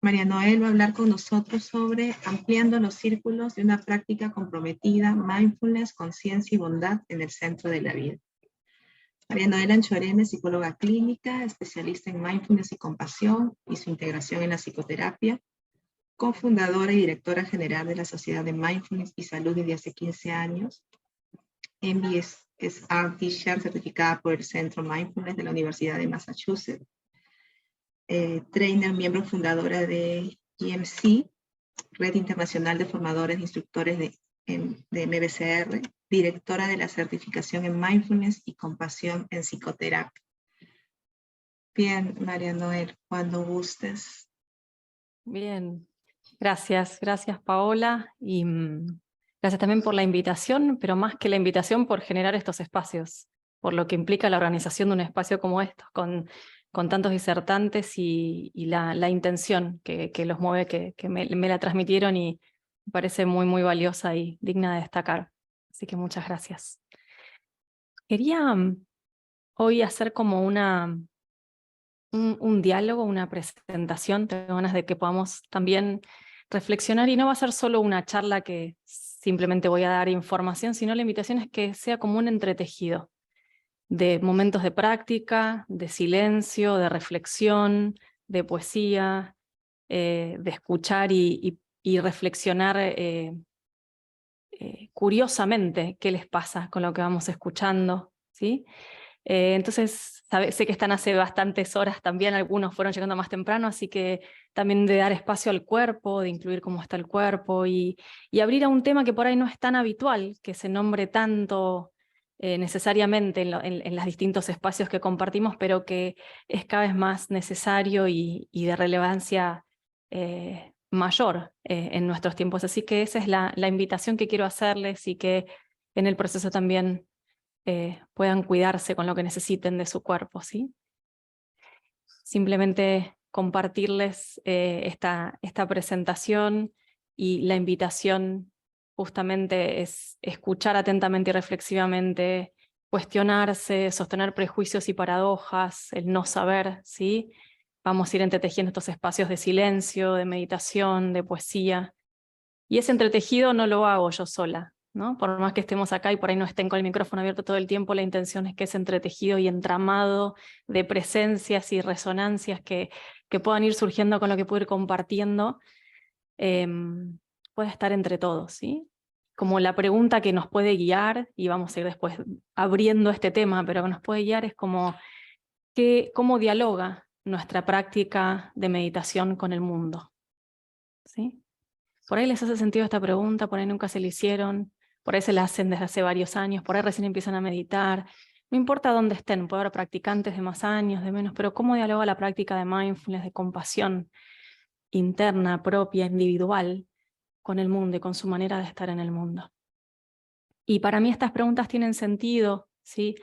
María Noel va a hablar con nosotros sobre ampliando los círculos de una práctica comprometida, mindfulness, conciencia y bondad en el centro de la vida. María Noel Anchorena es psicóloga clínica, especialista en mindfulness y compasión y su integración en la psicoterapia, cofundadora y directora general de la Sociedad de Mindfulness y Salud desde hace 15 años, MBSR Teacher certificada por el Centro Mindfulness de la Universidad de Massachusetts, trainer, miembro fundadora de GMC, Red Internacional de Formadores e Instructores de MBCR, directora de la certificación en Mindfulness y Compasión en Psicoterapia. Bien, María Noel, cuando gustes. Bien, gracias Paola, y gracias también por la invitación, pero más que la invitación por generar estos espacios, por lo que implica la organización de un espacio como estos, con tantos disertantes y la intención que los mueve, que me la transmitieron y me parece muy valiosa y digna de destacar. Así que muchas gracias. Quería hoy hacer como un diálogo, una presentación. Tengo ganas de que podamos también reflexionar, y no va a ser solo una charla que simplemente voy a dar información, sino la invitación es que sea como un entretejido de momentos de práctica, de silencio, de reflexión, de poesía, de escuchar y reflexionar curiosamente qué les pasa con lo que vamos escuchando, ¿sí? Entonces, sé que están hace bastantes horas también, algunos fueron llegando más temprano, así que también de dar espacio al cuerpo, de incluir cómo está el cuerpo y abrir a un tema que por ahí no es tan habitual, que se nombre tanto necesariamente en los distintos espacios que compartimos, pero que es cada vez más necesario y de relevancia mayor en nuestros tiempos. Así que esa es la invitación que quiero hacerles, y que en el proceso también puedan cuidarse con lo que necesiten de su cuerpo, ¿sí? Simplemente compartirles esta presentación, y la invitación justamente es escuchar atentamente y reflexivamente, cuestionarse, sostener prejuicios y paradojas, el no saber, ¿sí? Vamos a ir entretejiendo estos espacios de silencio, de meditación, de poesía, y ese entretejido no lo hago yo sola, ¿no? Por más que estemos acá y por ahí no estén con el micrófono abierto todo el tiempo, la intención es que ese entretejido y entramado de presencias y resonancias que puedan ir surgiendo con lo que puedo ir compartiendo, pueda estar entre todos, ¿sí? Como la pregunta que nos puede guiar, y vamos a ir después abriendo este tema, pero que nos puede guiar es como cómo dialoga nuestra práctica de meditación con el mundo, ¿sí? Por ahí les hace sentido esta pregunta, por ahí nunca se la hicieron, por ahí se la hacen desde hace varios años, por ahí recién empiezan a meditar. No importa dónde estén, puede haber practicantes de más años, de menos, pero cómo dialoga la práctica de mindfulness, de compasión interna, propia, individual, con el mundo y con su manera de estar en el mundo. Y para mí estas preguntas tienen sentido, ¿sí?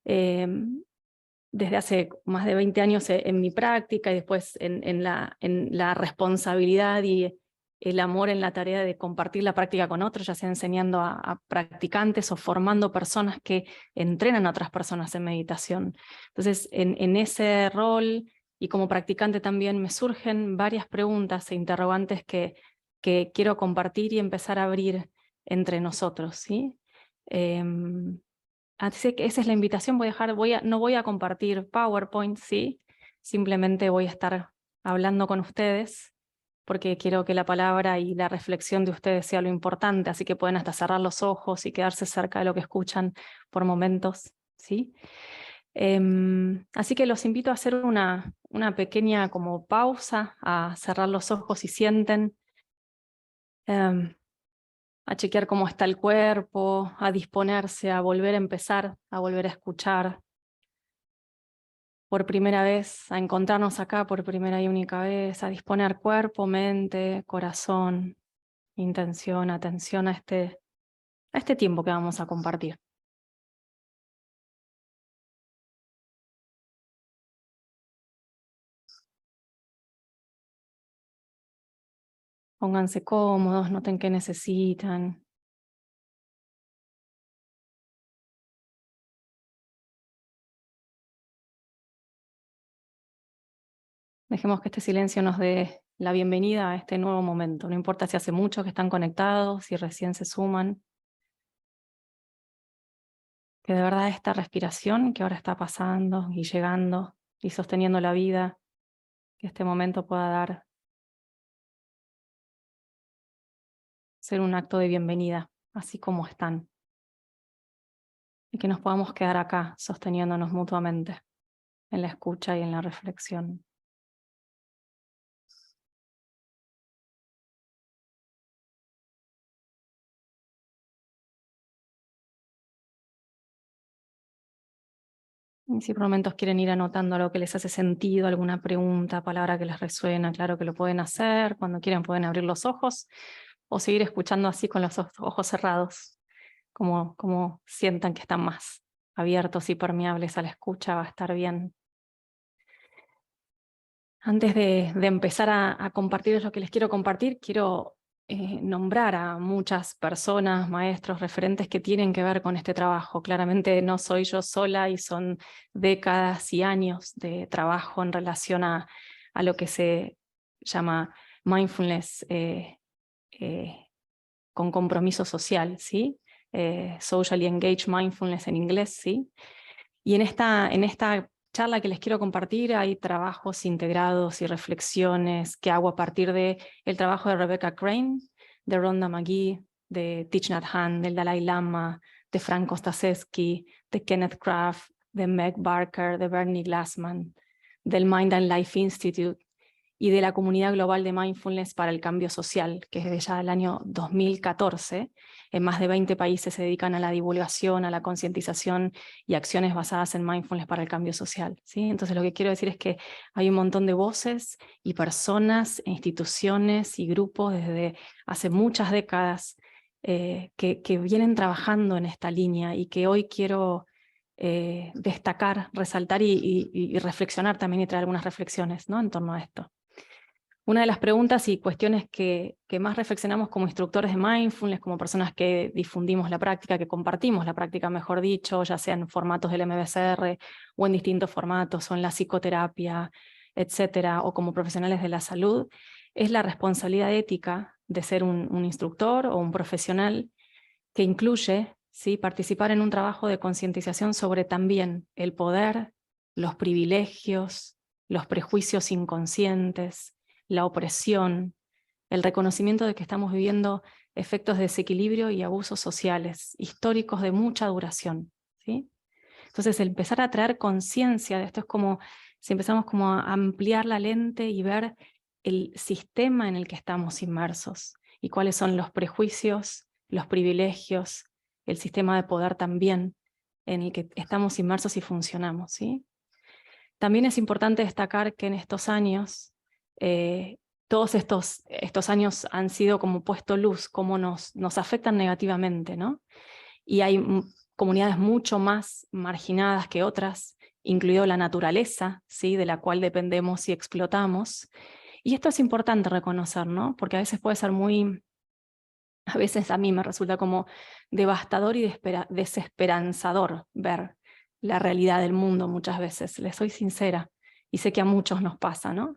Desde hace más de 20 años en mi práctica, y después en la responsabilidad y el amor en la tarea de compartir la práctica con otros, ya sea enseñando a practicantes o formando personas que entrenan a otras personas en meditación. Entonces, en ese rol y como practicante también me surgen varias preguntas e interrogantes que quiero compartir y empezar a abrir entre nosotros, ¿sí? Así que esa es la invitación. No voy a compartir PowerPoint, ¿sí? Simplemente voy a estar hablando con ustedes, porque quiero que la palabra y la reflexión de ustedes sea lo importante, así que pueden hasta cerrar los ojos y quedarse cerca de lo que escuchan por momentos, ¿sí? Así que los invito a hacer una pequeña como pausa, a cerrar los ojos y sienten, a chequear cómo está el cuerpo, a disponerse, a volver a empezar, a volver a escuchar por primera vez, a encontrarnos acá por primera y única vez, a disponer cuerpo, mente, corazón, intención, atención a este tiempo que vamos a compartir. Pónganse cómodos, noten qué necesitan. Dejemos que este silencio nos dé la bienvenida a este nuevo momento. No importa si hace mucho que están conectados, si recién se suman. Que de verdad esta respiración que ahora está pasando y llegando y sosteniendo la vida, que este momento pueda dar, ser un acto de bienvenida, así como están. Y que nos podamos quedar acá, sosteniéndonos mutuamente, en la escucha y en la reflexión. Y si por momentos quieren ir anotando algo que les hace sentido, alguna pregunta, palabra que les resuena, claro que lo pueden hacer. Cuando quieran pueden abrir los ojos o seguir escuchando así con los ojos cerrados, como sientan que están más abiertos y permeables a la escucha, va a estar bien. Antes de empezar a compartirles lo que les quiero compartir, quiero nombrar a muchas personas, maestros, referentes que tienen que ver con este trabajo. Claramente no soy yo sola y son décadas y años de trabajo en relación a lo que se llama mindfulness con compromiso social, ¿sí? Socially engaged mindfulness en inglés, ¿sí? Y en esta charla que les quiero compartir hay trabajos integrados y reflexiones que hago a partir del trabajo de Rebecca Crane, de Rhonda Magee, de Thich Nhat Hanh, del Dalai Lama, de Frank Ostaseski, de Kenneth Kraft, de Meg Barker, de Bernie Glassman, del Mind and Life Institute y de la Comunidad Global de Mindfulness para el Cambio Social, que desde ya el año 2014, en más de 20 países se dedican a la divulgación, a la concientización y acciones basadas en mindfulness para el cambio social, ¿sí? Entonces lo que quiero decir es que hay un montón de voces y personas, instituciones y grupos desde hace muchas décadas que vienen trabajando en esta línea y que hoy quiero destacar, resaltar y reflexionar también y traer algunas reflexiones, ¿no?, en torno a esto. Una de las preguntas y cuestiones que más reflexionamos como instructores de mindfulness, como personas que difundimos la práctica, que compartimos la práctica, mejor dicho, ya sea en formatos del MBSR o en distintos formatos, o en la psicoterapia, etcétera, o como profesionales de la salud, es la responsabilidad ética de ser un instructor o un profesional que incluye, ¿sí?, participar en un trabajo de concientización sobre también el poder, los privilegios, los prejuicios inconscientes, la opresión, el reconocimiento de que estamos viviendo efectos de desequilibrio y abusos sociales, históricos de mucha duración, ¿sí? Entonces, el empezar a traer conciencia de esto es como si empezamos como a ampliar la lente y ver el sistema en el que estamos inmersos y cuáles son los prejuicios, los privilegios, el sistema de poder también en el que estamos inmersos y funcionamos, ¿sí? También es importante destacar que en estos años, todos estos años han sido como puesto luz, cómo nos afectan negativamente, ¿no? Y hay comunidades mucho más marginadas que otras, incluido la naturaleza, ¿sí?, de la cual dependemos y explotamos. Y esto es importante reconocer, ¿no?, porque a veces puede ser a veces a mí me resulta como devastador y desesperanzador ver la realidad del mundo muchas veces, les soy sincera, y sé que a muchos nos pasa, ¿no?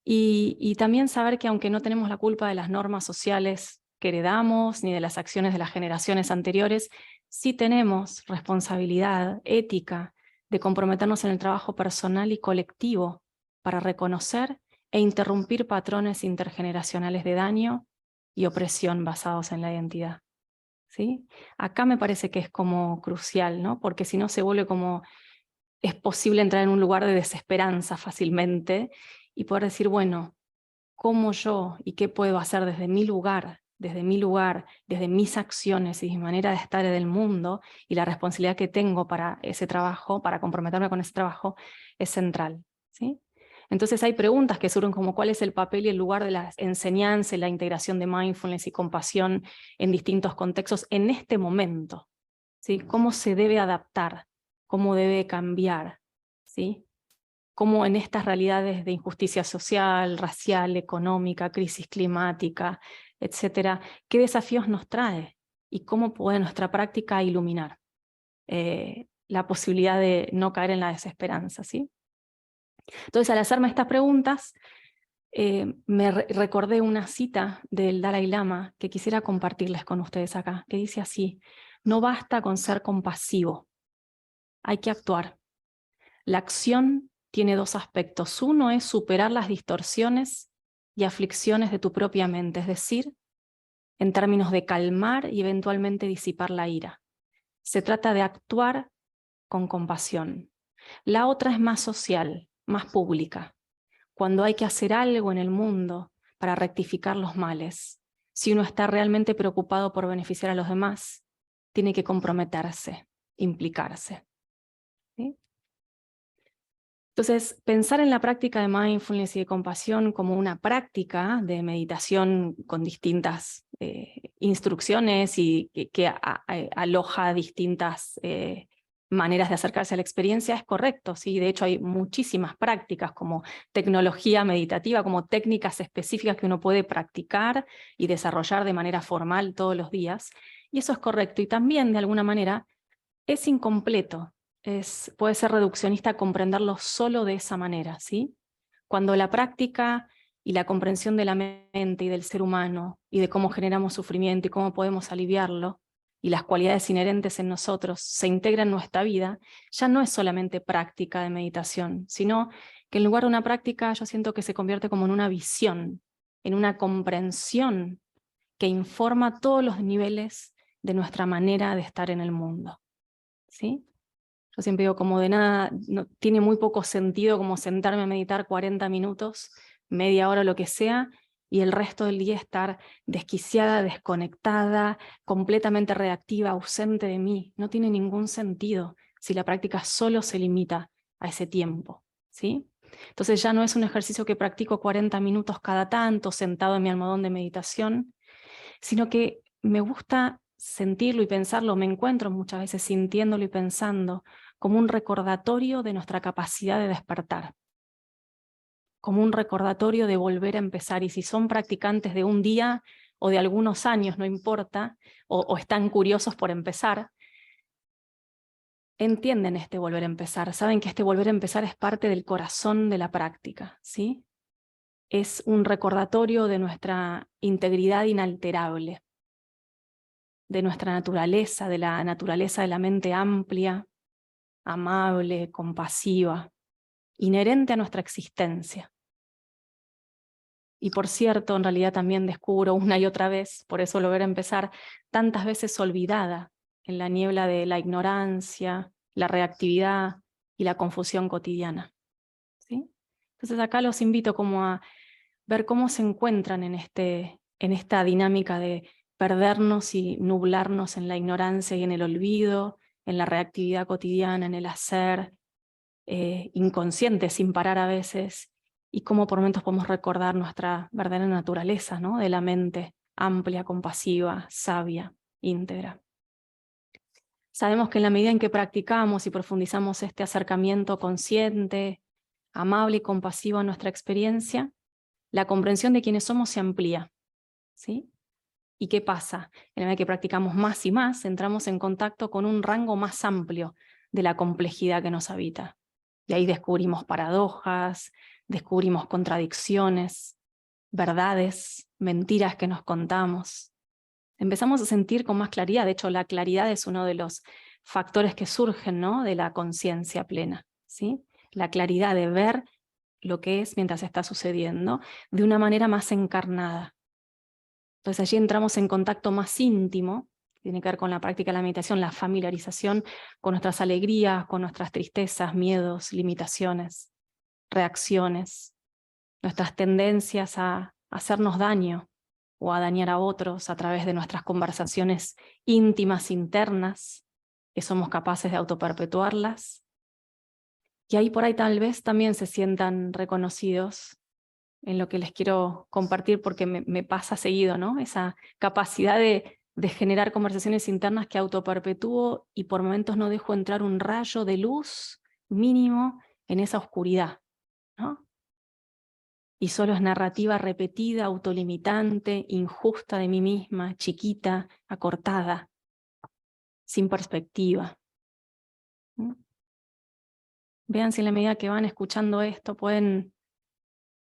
Y también saber que aunque no tenemos la culpa de las normas sociales que heredamos, ni de las acciones de las generaciones anteriores, sí tenemos responsabilidad ética de comprometernos en el trabajo personal y colectivo para reconocer e interrumpir patrones intergeneracionales de daño y opresión basados en la identidad, ¿sí? Acá me parece que es como crucial, ¿no?, porque si no se vuelve como, es posible entrar en un lugar de desesperanza fácilmente y poder decir, bueno, ¿cómo yo y qué puedo hacer desde mi lugar, desde mis acciones y mi manera de estar en el mundo, y la responsabilidad que tengo para ese trabajo, para comprometerme con ese trabajo, es central, ¿sí? Entonces hay preguntas que surgen como cuál es el papel y el lugar de la enseñanza y la integración de mindfulness y compasión en distintos contextos en este momento, ¿sí? ¿Cómo se debe adaptar? ¿Cómo debe cambiar? ¿Sí? Cómo en estas realidades de injusticia social, racial, económica, crisis climática, etcétera, qué desafíos nos trae y cómo puede nuestra práctica iluminar la posibilidad de no caer en la desesperanza, ¿sí? Entonces, al hacerme estas preguntas, recordé una cita del Dalai Lama que quisiera compartirles con ustedes acá, que dice así: no basta con ser compasivo, hay que actuar. La acción tiene dos aspectos. Uno es superar las distorsiones y aflicciones de tu propia mente, es decir, en términos de calmar y eventualmente disipar la ira. Se trata de actuar con compasión. La otra es más social, más pública, cuando hay que hacer algo en el mundo para rectificar los males. Si uno está realmente preocupado por beneficiar a los demás, tiene que comprometerse, implicarse. ¿Sí? Entonces, pensar en la práctica de mindfulness y de compasión como una práctica de meditación con distintas instrucciones y que aloja distintas maneras de acercarse a la experiencia es correcto, ¿sí? De hecho, hay muchísimas prácticas como tecnología meditativa, como técnicas específicas que uno puede practicar y desarrollar de manera formal todos los días, y eso es correcto. Y también, de alguna manera, es incompleto. Puede ser reduccionista comprenderlo solo de esa manera, ¿sí? Cuando la práctica y la comprensión de la mente y del ser humano y de cómo generamos sufrimiento y cómo podemos aliviarlo y las cualidades inherentes en nosotros se integran en nuestra vida, ya no es solamente práctica de meditación, sino que en lugar de una práctica yo siento que se convierte como en una visión, en una comprensión que informa todos los niveles de nuestra manera de estar en el mundo, ¿sí? Yo siempre digo, como de nada, no, tiene muy poco sentido como sentarme a meditar 40 minutos, media hora, lo que sea, y el resto del día estar desquiciada, desconectada, completamente reactiva, ausente de mí. No tiene ningún sentido si la práctica solo se limita a ese tiempo, ¿sí? Entonces ya no es un ejercicio que practico 40 minutos cada tanto, sentado en mi almohadón de meditación, sino que me gusta sentirlo y pensarlo, me encuentro muchas veces sintiéndolo y pensando como un recordatorio de nuestra capacidad de despertar, como un recordatorio de volver a empezar. Y si son practicantes de un día o de algunos años, no importa, o están curiosos por empezar, entienden este volver a empezar, saben que este volver a empezar es parte del corazón de la práctica, ¿sí? Es un recordatorio de nuestra integridad inalterable, de nuestra naturaleza, de la naturaleza de la mente amplia, amable, compasiva, inherente a nuestra existencia. Y por cierto, en realidad también descubro una y otra vez, por eso volver a empezar, tantas veces olvidada en la niebla de la ignorancia, la reactividad y la confusión cotidiana, ¿sí? Entonces acá los invito como a ver cómo se encuentran en esta dinámica de perdernos y nublarnos en la ignorancia y en el olvido, en la reactividad cotidiana, en el hacer, inconsciente, sin parar a veces, y cómo por momentos podemos recordar nuestra verdadera naturaleza, ¿no? De la mente amplia, compasiva, sabia, íntegra. Sabemos que en la medida en que practicamos y profundizamos este acercamiento consciente, amable y compasivo a nuestra experiencia, la comprensión de quiénes somos se amplía, ¿sí? ¿Y qué pasa? En la medida que practicamos más y más, entramos en contacto con un rango más amplio de la complejidad que nos habita. Y ahí descubrimos paradojas, descubrimos contradicciones, verdades, mentiras que nos contamos. Empezamos a sentir con más claridad. De hecho, la claridad es uno de los factores que surgen, ¿no? De la conciencia plena, ¿sí? La claridad de ver lo que es mientras está sucediendo de una manera más encarnada. Entonces allí entramos en contacto más íntimo, tiene que ver con la práctica de la meditación, la familiarización con nuestras alegrías, con nuestras tristezas, miedos, limitaciones, reacciones, nuestras tendencias a hacernos daño o a dañar a otros a través de nuestras conversaciones íntimas internas, que somos capaces de autoperpetuarlas. Y ahí por ahí tal vez también se sientan reconocidos en lo que les quiero compartir, porque me pasa seguido, ¿no? Esa capacidad de generar conversaciones internas que autoperpetúo y por momentos no dejo entrar un rayo de luz mínimo en esa oscuridad, ¿no? Y solo es narrativa repetida, autolimitante, injusta de mí misma, chiquita, acortada, sin perspectiva. ¿Mm? Vean si en la medida que van escuchando esto pueden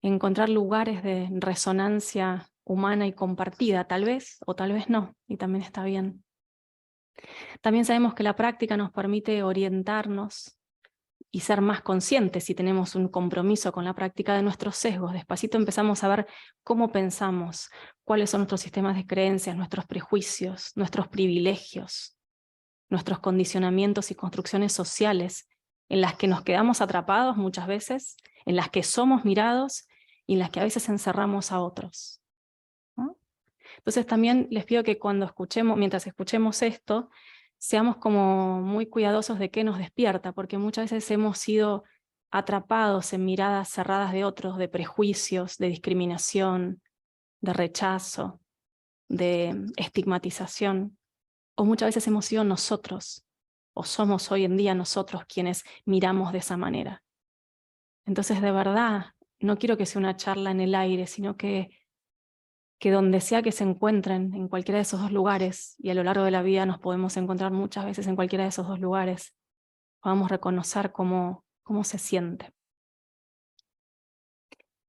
encontrar lugares de resonancia humana y compartida, tal vez o tal vez no, y también está bien. También sabemos que la práctica nos permite orientarnos y ser más conscientes si tenemos un compromiso con la práctica de nuestros sesgos. Despacito empezamos a ver cómo pensamos, cuáles son nuestros sistemas de creencias, nuestros prejuicios, nuestros privilegios, nuestros condicionamientos y construcciones sociales en las que nos quedamos atrapados muchas veces, en las que somos mirados y en las que a veces encerramos a otros, ¿no? Entonces también les pido que mientras escuchemos esto, seamos como muy cuidadosos de qué nos despierta, porque muchas veces hemos sido atrapados en miradas cerradas de otros, de prejuicios, de discriminación, de rechazo, de estigmatización, o muchas veces hemos sido nosotros, o somos hoy en día nosotros quienes miramos de esa manera. Entonces, de verdad, no quiero que sea una charla en el aire, sino que donde sea que se encuentren, en cualquiera de esos dos lugares, y a lo largo de la vida nos podemos encontrar muchas veces en cualquiera de esos dos lugares, podamos reconocer cómo se siente.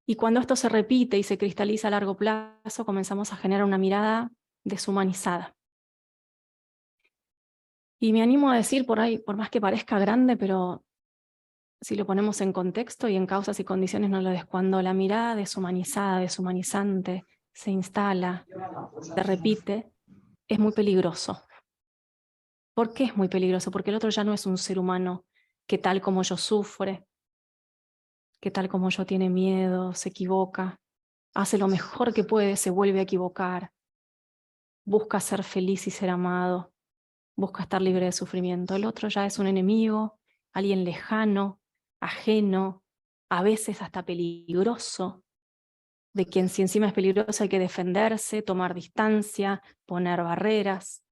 Y cuando esto se repite y se cristaliza a largo plazo, comenzamos a generar una mirada deshumanizada. Y me animo a decir por ahí, por más que parezca grande, pero si lo ponemos en contexto y en causas y condiciones no lo es, cuando la mirada deshumanizada, deshumanizante, se instala, se repite, es muy peligroso. ¿Por qué es muy peligroso? Porque el otro ya no es un ser humano que tal como yo sufre, que tal como yo tiene miedo, se equivoca, hace lo mejor que puede, se vuelve a equivocar, busca ser feliz y ser amado, busca estar libre de sufrimiento. El otro ya es un enemigo, alguien lejano, ajeno, a veces hasta peligroso, de quien si encima es peligroso hay que defenderse, tomar distancia, poner barreras.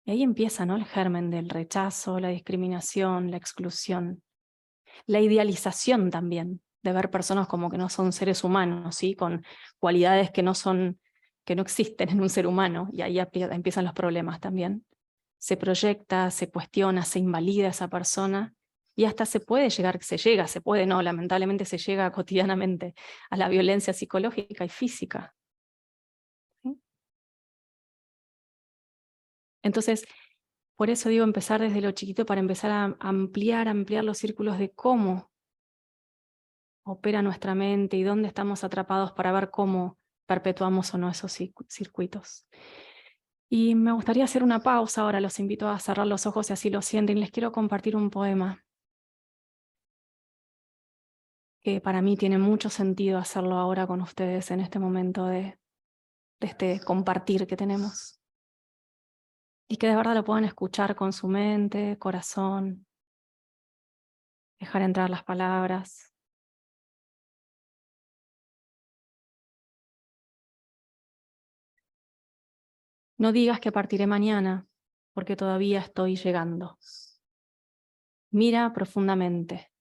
Y ahí empieza, ¿no?, el germen del rechazo, la discriminación, la exclusión. La idealización también, de ver personas como que no son seres humanos, ¿sí?, con cualidades que no existen en un ser humano, y ahí empiezan los problemas también. Se proyecta, se cuestiona, se invalida a esa persona, y hasta se puede, no, lamentablemente se llega cotidianamente a la violencia psicológica y física. ¿Sí? Entonces, por eso digo empezar desde lo chiquito para empezar a ampliar los círculos de cómo opera nuestra mente y dónde estamos atrapados para ver cómo perpetuamos o no esos circuitos. Y me gustaría hacer una pausa ahora, los invito a cerrar los ojos si así lo sienten. Les quiero compartir un poema que para mí tiene mucho sentido hacerlo ahora con ustedes en este momento de este compartir que tenemos. Y que de verdad lo puedan escuchar con su mente, corazón, dejar entrar las palabras. No digas que partiré mañana, porque todavía estoy llegando. Mira profundamente.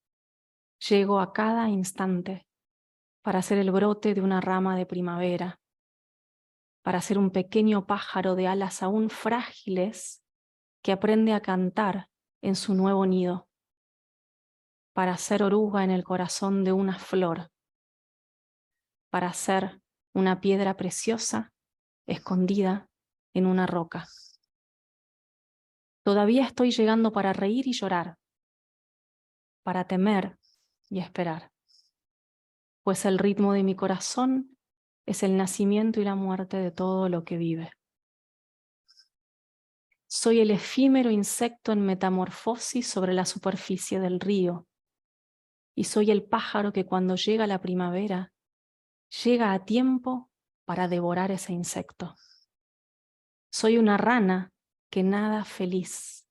Llego a cada instante para ser el brote de una rama de primavera, para ser un pequeño pájaro de alas aún frágiles que aprende a cantar en su nuevo nido, para ser oruga en el corazón de una flor, para ser una piedra preciosa escondida en una roca. Todavía estoy llegando para reír y llorar, para temer y esperar, pues el ritmo de mi corazón es el nacimiento y la muerte de todo lo que vive. Soy el efímero insecto en metamorfosis sobre la superficie del río, y soy el pájaro que cuando llega la primavera, llega a tiempo para devorar ese insecto. Soy una rana que nada feliz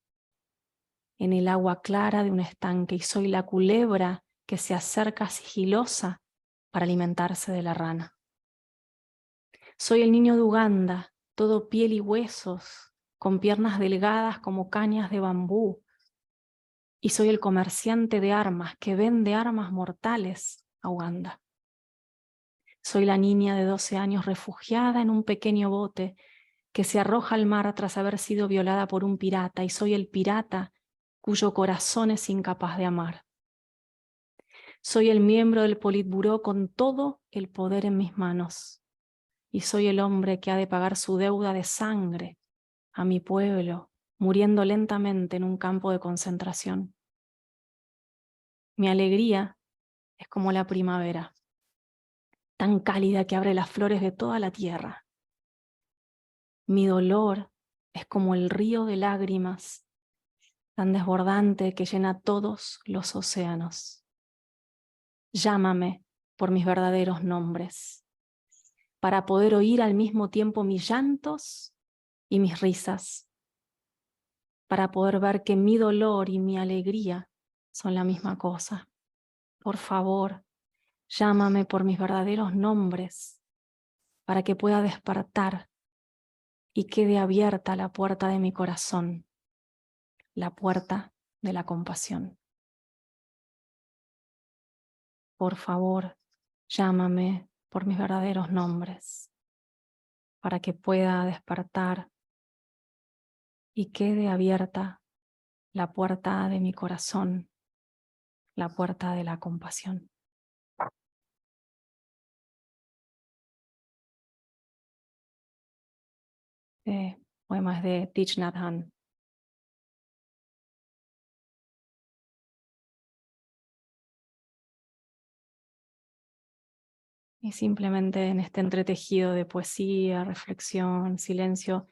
en el agua clara de un estanque, y soy la culebra que se acerca sigilosa para alimentarse de la rana. Soy el niño de Uganda, todo piel y huesos, con piernas delgadas como cañas de bambú, y soy el comerciante de armas que vende armas mortales a Uganda. Soy la niña de 12 años refugiada en un pequeño bote que se arroja al mar tras haber sido violada por un pirata, y soy el pirata cuyo corazón es incapaz de amar. Soy el miembro del Politburó con todo el poder en mis manos. Y soy el hombre que ha de pagar su deuda de sangre a mi pueblo, muriendo lentamente en un campo de concentración. Mi alegría es como la primavera, tan cálida que abre las flores de toda la tierra. Mi dolor es como el río de lágrimas, tan desbordante que llena todos los océanos. Llámame por mis verdaderos nombres, para poder oír al mismo tiempo mis llantos y mis risas, para poder ver que mi dolor y mi alegría son la misma cosa. Por favor, llámame por mis verdaderos nombres, para que pueda despertar y quede abierta la puerta de mi corazón, la puerta de la compasión. Por favor, llámame por mis verdaderos nombres, para que pueda despertar y quede abierta la puerta de mi corazón, la puerta de la compasión. Poemas de Thich Nhat Hanh. Y simplemente en este entretejido de poesía, reflexión, silencio,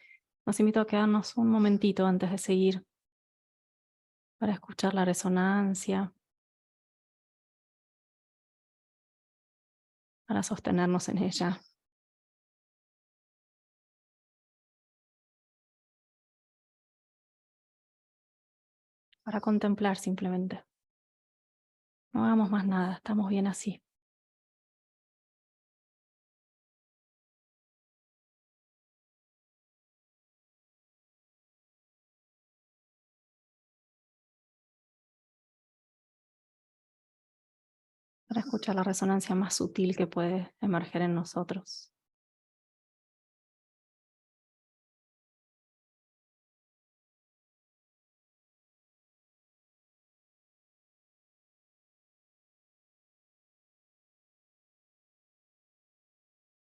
nos invito a quedarnos un momentito antes de seguir para escuchar la resonancia, para sostenernos en ella. Para contemplar simplemente. No hagamos más nada, estamos bien así. Para escuchar la resonancia más sutil que puede emerger en nosotros.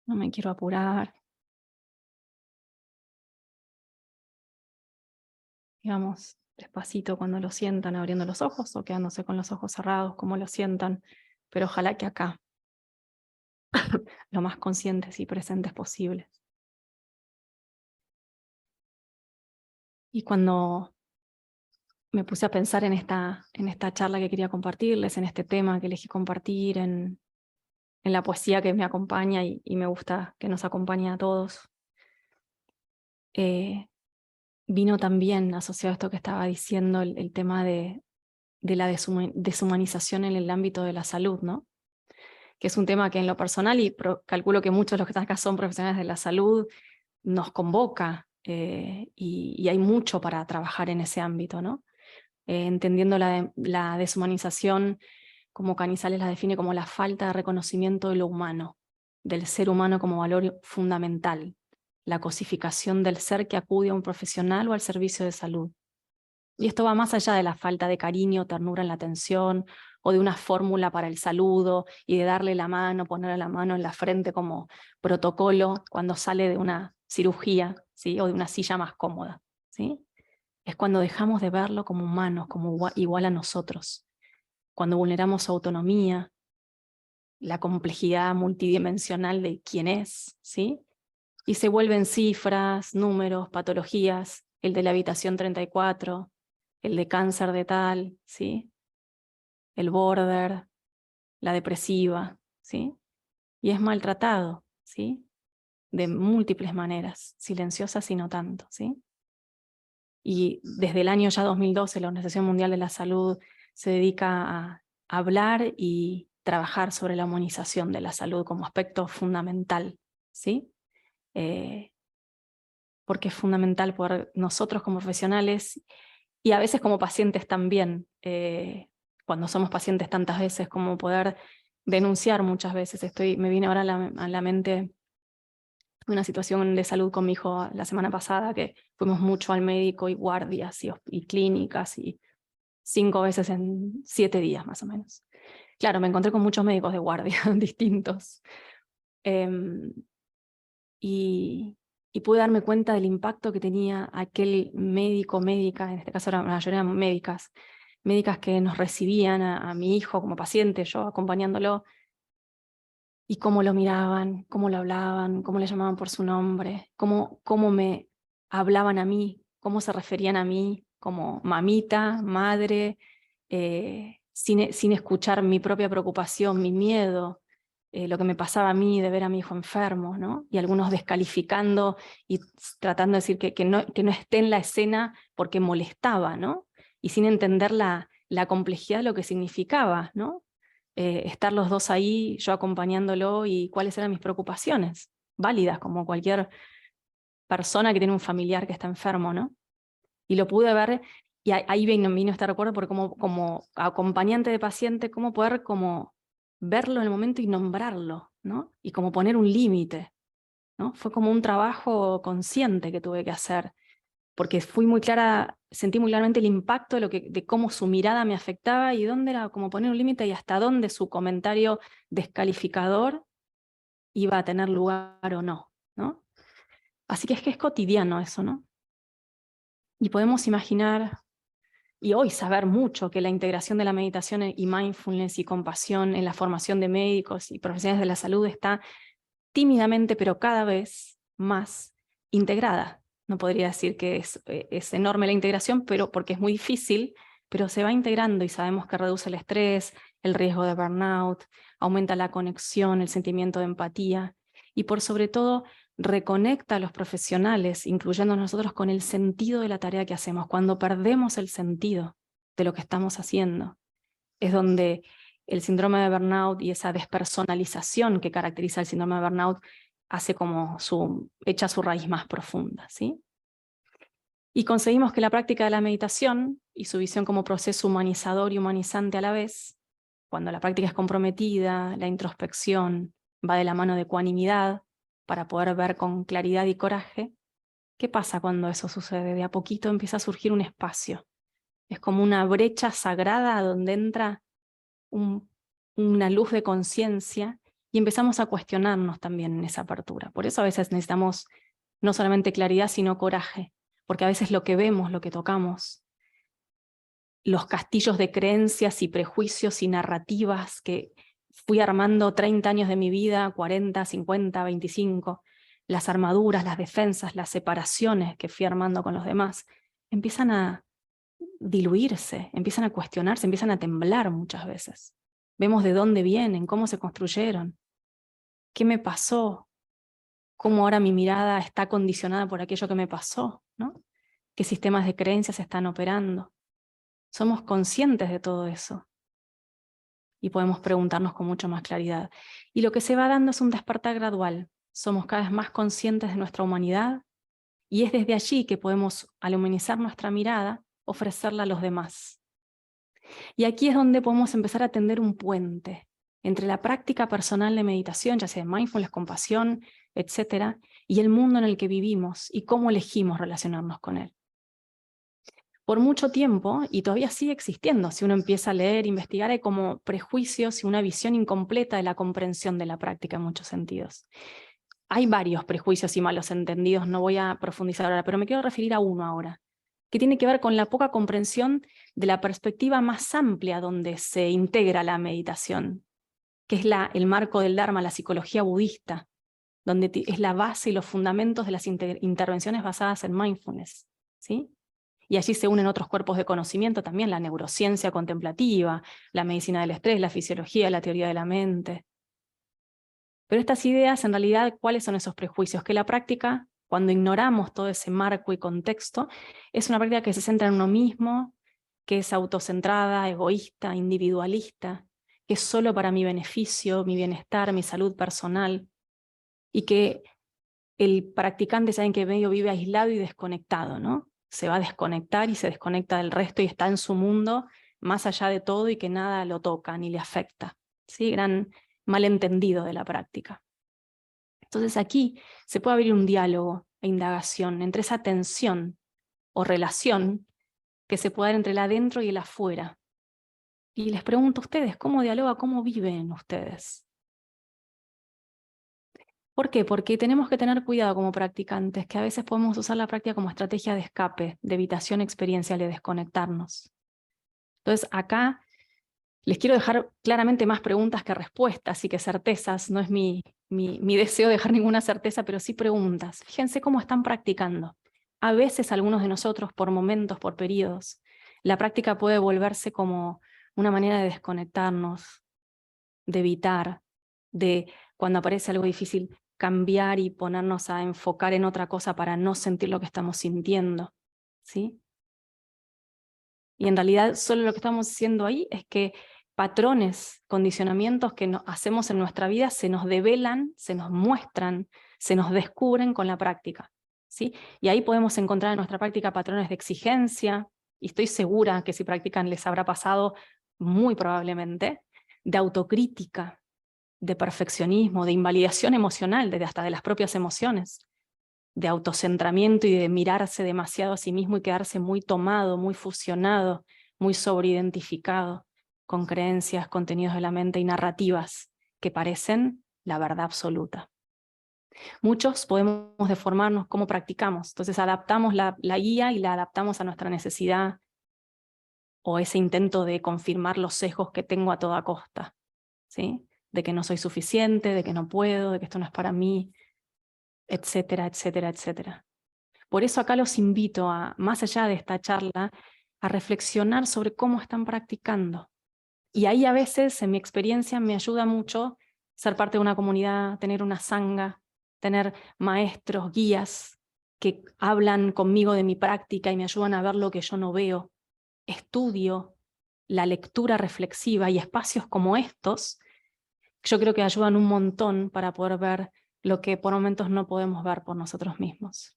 No me quiero apurar. Digamos, despacito cuando lo sientan, abriendo los ojos o quedándose con los ojos cerrados, como lo sientan. Pero ojalá que acá, lo más conscientes y presentes posibles. Y cuando me puse a pensar en esta charla que quería compartirles, en este tema que elegí compartir, en la poesía que me acompaña y me gusta que nos acompañe a todos, vino también asociado a esto que estaba diciendo el tema de la deshumanización en el ámbito de la salud, ¿no? Que es un tema que en lo personal, y calculo que muchos de los que están acá son profesionales de la salud, nos convoca y hay mucho para trabajar en ese ámbito, ¿no? Entendiendo la deshumanización, como Canizales la define como la falta de reconocimiento de lo humano, del ser humano como valor fundamental, la cosificación del ser que acude a un profesional o al servicio de salud. Y esto va más allá de la falta de cariño, ternura en la atención, o de una fórmula para el saludo, y de darle la mano, ponerle la mano en la frente como protocolo cuando sale de una cirugía, ¿sí? O de una silla más cómoda, ¿sí? Es cuando dejamos de verlo como humanos, como igual a nosotros. Cuando vulneramos su autonomía, la complejidad multidimensional de quién es, ¿sí? Y se vuelven cifras, números, patologías, el de la habitación 34, el de cáncer de tal, ¿sí? El border, la depresiva, ¿sí? Y es maltratado, ¿sí? De múltiples maneras, silenciosas y no tanto, ¿sí? Y desde el año ya 2012 la Organización Mundial de la Salud se dedica a hablar y trabajar sobre la humanización de la salud como aspecto fundamental, ¿sí? Porque es fundamental poder nosotros como profesionales y a veces como pacientes también, cuando somos pacientes tantas veces, como poder denunciar muchas veces. Me viene ahora a la mente una situación de salud con mi hijo la semana pasada, que fuimos mucho al médico y guardias y clínicas, y 5 veces en 7 días más o menos. claro, me encontré con muchos médicos de guardia distintos. Y pude darme cuenta del impacto que tenía aquel médico, médica, en este caso la mayoría eran médicas que nos recibían a mi hijo como paciente, yo acompañándolo, y cómo lo miraban, cómo lo hablaban, cómo le llamaban por su nombre, cómo me hablaban a mí, cómo se referían a mí como mamita, madre, sin escuchar mi propia preocupación, mi miedo, lo que me pasaba a mí de ver a mi hijo enfermo, ¿no? Y algunos descalificando y tratando de decir que no esté en la escena porque molestaba, ¿no? Y sin entender la complejidad de lo que significaba, ¿no? Estar los dos ahí, yo acompañándolo, y cuáles eran mis preocupaciones, válidas como cualquier persona que tiene un familiar que está enfermo, ¿no? Y lo pude ver, y ahí vino este recuerdo, porque como acompañante de paciente, cómo poder como verlo en el momento y nombrarlo, ¿no? Y como poner un límite, ¿no? Fue como un trabajo consciente que tuve que hacer, porque sentí muy claramente el impacto de cómo su mirada me afectaba y dónde era como poner un límite y hasta dónde su comentario descalificador iba a tener lugar o no, ¿no? Así que es cotidiano eso, ¿no? Y podemos imaginar, y hoy saber mucho, que la integración de la meditación y mindfulness y compasión en la formación de médicos y profesionales de la salud está tímidamente, pero cada vez más integrada. No podría decir que es enorme la integración, pero porque es muy difícil, pero se va integrando y sabemos que reduce el estrés, el riesgo de burnout, aumenta la conexión, el sentimiento de empatía y por sobre todo reconecta a los profesionales, incluyendo a nosotros, con el sentido de la tarea que hacemos. Cuando perdemos el sentido de lo que estamos haciendo, es donde el síndrome de burnout y esa despersonalización que caracteriza el síndrome de burnout echa su raíz más profunda, ¿sí? Y conseguimos que la práctica de la meditación y su visión como proceso humanizador y humanizante a la vez, cuando la práctica es comprometida, la introspección va de la mano de ecuanimidad para poder ver con claridad y coraje. ¿Qué pasa cuando eso sucede? De a poquito empieza a surgir un espacio. Es como una brecha sagrada donde entra una luz de conciencia y empezamos a cuestionarnos también en esa apertura. Por eso a veces necesitamos no solamente claridad, sino coraje, porque a veces lo que vemos, lo que tocamos, los castillos de creencias y prejuicios y narrativas que fui armando 30 años de mi vida, 40, 50, 25, las armaduras, las defensas, las separaciones que fui armando con los demás, empiezan a diluirse, empiezan a cuestionarse, empiezan a temblar muchas veces. Vemos de dónde vienen, cómo se construyeron, qué me pasó, cómo ahora mi mirada está condicionada por aquello que me pasó, ¿no? Qué sistemas de creencias están operando. Somos conscientes de todo eso y podemos preguntarnos con mucha más claridad. Y lo que se va dando es un despertar gradual. Somos cada vez más conscientes de nuestra humanidad y es desde allí que podemos, al humanizar nuestra mirada, ofrecerla a los demás. Y aquí es donde podemos empezar a tender un puente entre la práctica personal de meditación, ya sea de mindfulness, compasión, etc., y el mundo en el que vivimos y cómo elegimos relacionarnos con él. Por mucho tiempo, y todavía sigue existiendo, si uno empieza a leer, investigar, hay como prejuicios y una visión incompleta de la comprensión de la práctica en muchos sentidos. Hay varios prejuicios y malos entendidos, no voy a profundizar ahora, pero me quiero referir a uno ahora, que tiene que ver con la poca comprensión de la perspectiva más amplia donde se integra la meditación, que es el marco del Dharma, la psicología budista, donde es la base y los fundamentos de las intervenciones basadas en mindfulness, ¿sí? Y allí se unen otros cuerpos de conocimiento también, la neurociencia contemplativa, la medicina del estrés, la fisiología, la teoría de la mente. Pero estas ideas, en realidad, ¿cuáles son esos prejuicios? Que la práctica, cuando ignoramos todo ese marco y contexto, es una práctica que se centra en uno mismo, que es autocentrada, egoísta, individualista, que es solo para mi beneficio, mi bienestar, mi salud personal, y que el practicante sabe que medio vive aislado y desconectado, ¿no? Se va a desconectar y se desconecta del resto y está en su mundo, más allá de todo, y que nada lo toca ni le afecta. ¿Sí? Gran malentendido de la práctica. Entonces aquí se puede abrir un diálogo e indagación entre esa tensión o relación que se puede dar entre el adentro y el afuera, Y les pregunto a ustedes, ¿cómo dialoga, cómo viven ustedes? ¿Por qué? Porque tenemos que tener cuidado como practicantes, que a veces podemos usar la práctica como estrategia de escape, de evitación experiencial, de desconectarnos. Entonces acá les quiero dejar claramente más preguntas que respuestas y que certezas. No es mi deseo dejar ninguna certeza, pero sí preguntas. Fíjense cómo están practicando. A veces algunos de nosotros, por momentos, por periodos, la práctica puede volverse como una manera de desconectarnos, de evitar, de cuando aparece algo difícil, cambiar y ponernos a enfocar en otra cosa para no sentir lo que estamos sintiendo, ¿sí? Y en realidad solo lo que estamos haciendo ahí es que patrones, condicionamientos que hacemos en nuestra vida se nos develan, se nos muestran, se nos descubren con la práctica, ¿sí? Y ahí podemos encontrar en nuestra práctica patrones de exigencia, y estoy segura que si practican les habrá pasado muy probablemente, de autocrítica, de perfeccionismo, de invalidación emocional, hasta de las propias emociones, de autocentramiento y de mirarse demasiado a sí mismo y quedarse muy tomado, muy fusionado, muy sobreidentificado con creencias, contenidos de la mente y narrativas que parecen la verdad absoluta. Muchos podemos deformarnos cómo practicamos, entonces adaptamos la guía y la adaptamos a nuestra necesidad o ese intento de confirmar los sesgos que tengo a toda costa, ¿sí? De que no soy suficiente, de que no puedo, de que esto no es para mí, etcétera, etcétera, etcétera. Por eso acá los invito a, más allá de esta charla, a reflexionar sobre cómo están practicando. Y ahí a veces, en mi experiencia, me ayuda mucho ser parte de una comunidad, tener una sangha, tener maestros, guías que hablan conmigo de mi práctica y me ayudan a ver lo que yo no veo. Estudio, la lectura reflexiva y espacios como estos, yo creo que ayudan un montón para poder ver lo que por momentos no podemos ver por nosotros mismos.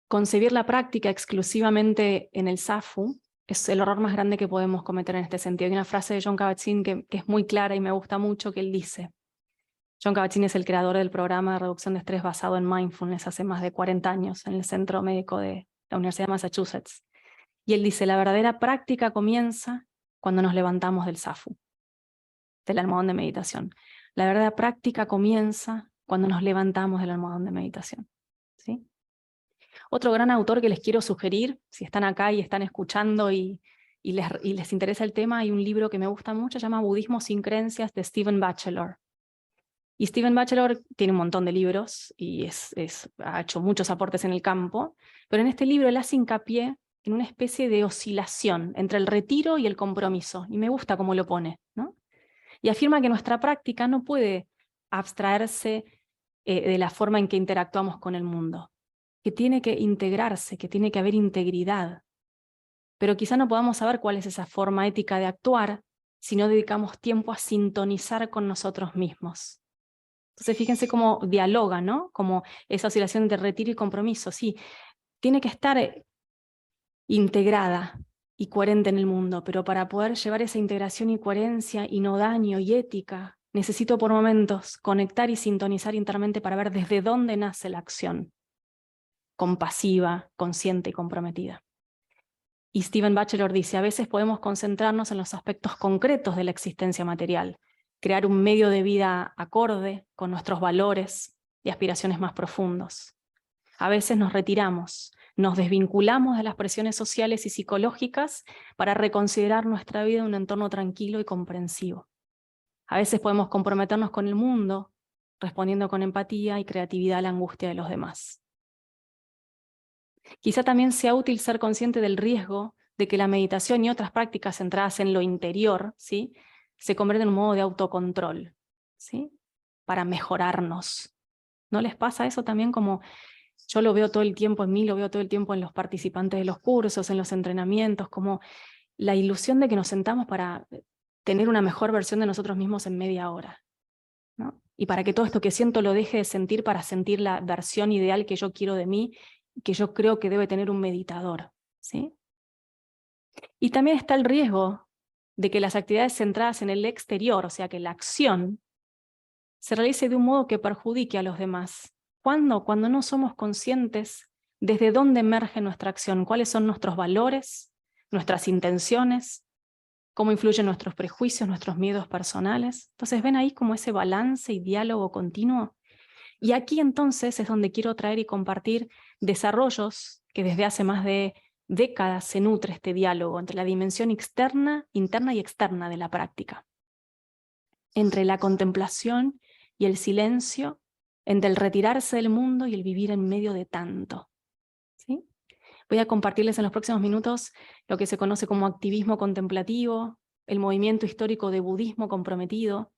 Concebir la práctica exclusivamente en el Zafu es el error más grande que podemos cometer en este sentido. Hay una frase de Jon Kabat-Zinn que es muy clara y me gusta mucho, que él dice. Jon Kabat-Zinn es el creador del programa de reducción de estrés basado en mindfulness hace más de 40 años en el Centro Médico de la Universidad de Massachusetts. Y él dice, la verdadera práctica comienza cuando nos levantamos del Zafu, del almohadón de meditación. La verdadera práctica comienza cuando nos levantamos del almohadón de meditación, ¿sí? Otro gran autor que les quiero sugerir, si están acá y están escuchando y les interesa el tema, hay un libro que me gusta mucho, se llama Budismo sin creencias, de Stephen Batchelor. Y Stephen Batchelor tiene un montón de libros y ha hecho muchos aportes en el campo, pero en este libro él hace hincapié en una especie de oscilación entre el retiro y el compromiso, y me gusta cómo lo pone, ¿no? Y afirma que nuestra práctica no puede abstraerse de la forma en que interactuamos con el mundo, que tiene que integrarse, que tiene que haber integridad. Pero quizá no podamos saber cuál es esa forma ética de actuar si no dedicamos tiempo a sintonizar con nosotros mismos. Entonces fíjense cómo dialoga, ¿no? Como esa oscilación entre retiro y compromiso. Sí, tiene que estar integrada y coherente en el mundo, pero para poder llevar esa integración y coherencia y no daño y ética, necesito por momentos conectar y sintonizar internamente para ver desde dónde nace la acción, compasiva, consciente y comprometida. Y Stephen Batchelor dice, a veces podemos concentrarnos en los aspectos concretos de la existencia material, crear un medio de vida acorde con nuestros valores y aspiraciones más profundos. A veces nos retiramos, nos desvinculamos de las presiones sociales y psicológicas para reconsiderar nuestra vida en un entorno tranquilo y comprensivo. A veces podemos comprometernos con el mundo, respondiendo con empatía y creatividad a la angustia de los demás. Quizá también sea útil ser consciente del riesgo de que la meditación y otras prácticas centradas en lo interior, ¿sí?, se convierten en un modo de autocontrol, ¿sí?, para mejorarnos. ¿No les pasa eso también? Como yo lo veo todo el tiempo en mí, lo veo todo el tiempo en los participantes de los cursos, en los entrenamientos, como la ilusión de que nos sentamos para tener una mejor versión de nosotros mismos en media hora, ¿no? Y para que todo esto que siento lo deje de sentir para sentir la versión ideal que yo quiero de mí, que yo creo que debe tener un meditador, ¿sí? Y también está el riesgo de que las actividades centradas en el exterior, o sea que la acción, se realice de un modo que perjudique a los demás. ¿Cuándo? Cuando no somos conscientes ¿Desde dónde emerge nuestra acción? ¿Cuáles son nuestros valores, nuestras intenciones? ¿Cómo influyen nuestros prejuicios, nuestros miedos personales? Entonces, ¿ven ahí como ese balance y diálogo continuo? Y aquí entonces es donde quiero traer y compartir desarrollos que desde hace más de décadas se nutre este diálogo entre la dimensión externa, interna y externa de la práctica. Entre la contemplación y el silencio, entre el retirarse del mundo y el vivir en medio de tanto. ¿Sí? Voy a compartirles en los próximos minutos lo que se conoce como activismo contemplativo, el movimiento histórico de budismo comprometido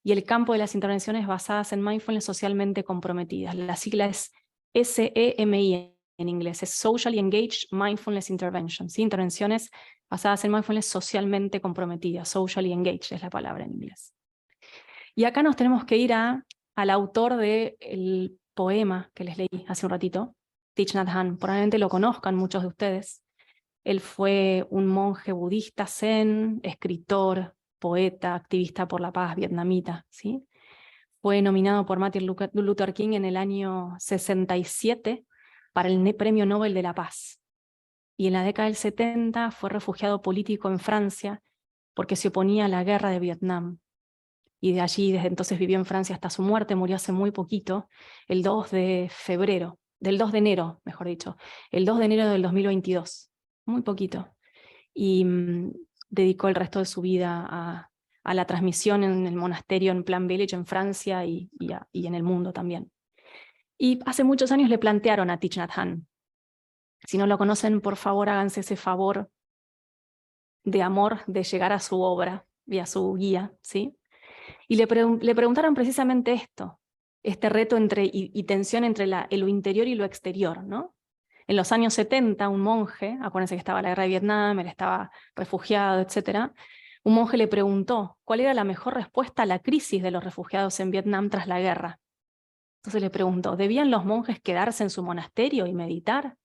y el campo de las intervenciones basadas en mindfulness socialmente comprometidas. La sigla es SEMI en inglés, es Socially Engaged Mindfulness Interventions, ¿sí? Intervenciones basadas en mindfulness socialmente comprometidas, socially engaged es la palabra en inglés. Y acá nos tenemos que ir al autor del poema que les leí hace un ratito, Thich Nhat Hanh. Probablemente lo conozcan muchos de ustedes. Él fue un monje budista zen, escritor, poeta, activista por la paz vietnamita, ¿sí? Fue nominado por Martin Luther King en el año 67 para el Premio Nobel de la Paz. Y en la década del 70 fue refugiado político en Francia porque se oponía a la guerra de Vietnam. Y de allí, desde entonces vivió en Francia hasta su muerte, murió hace muy poquito, el 2 de enero, mejor dicho, el 2 de enero del 2022, muy poquito. Y dedicó el resto de su vida a la transmisión en el monasterio en Plan Village en Francia y en el mundo también. Y hace muchos años le plantearon a Thich Nhat Hanh, si no lo conocen, por favor háganse ese favor de amor de llegar a su obra y a su guía, ¿sí? Y le preguntaron precisamente esto, este reto y tensión entre lo interior y lo exterior, ¿no? En los años 70, un monje, acuérdense que estaba la guerra de Vietnam, él estaba refugiado, etc. Un monje le preguntó cuál era la mejor respuesta a la crisis de los refugiados en Vietnam tras la guerra. Entonces le preguntó, ¿debían los monjes quedarse en su monasterio y meditar?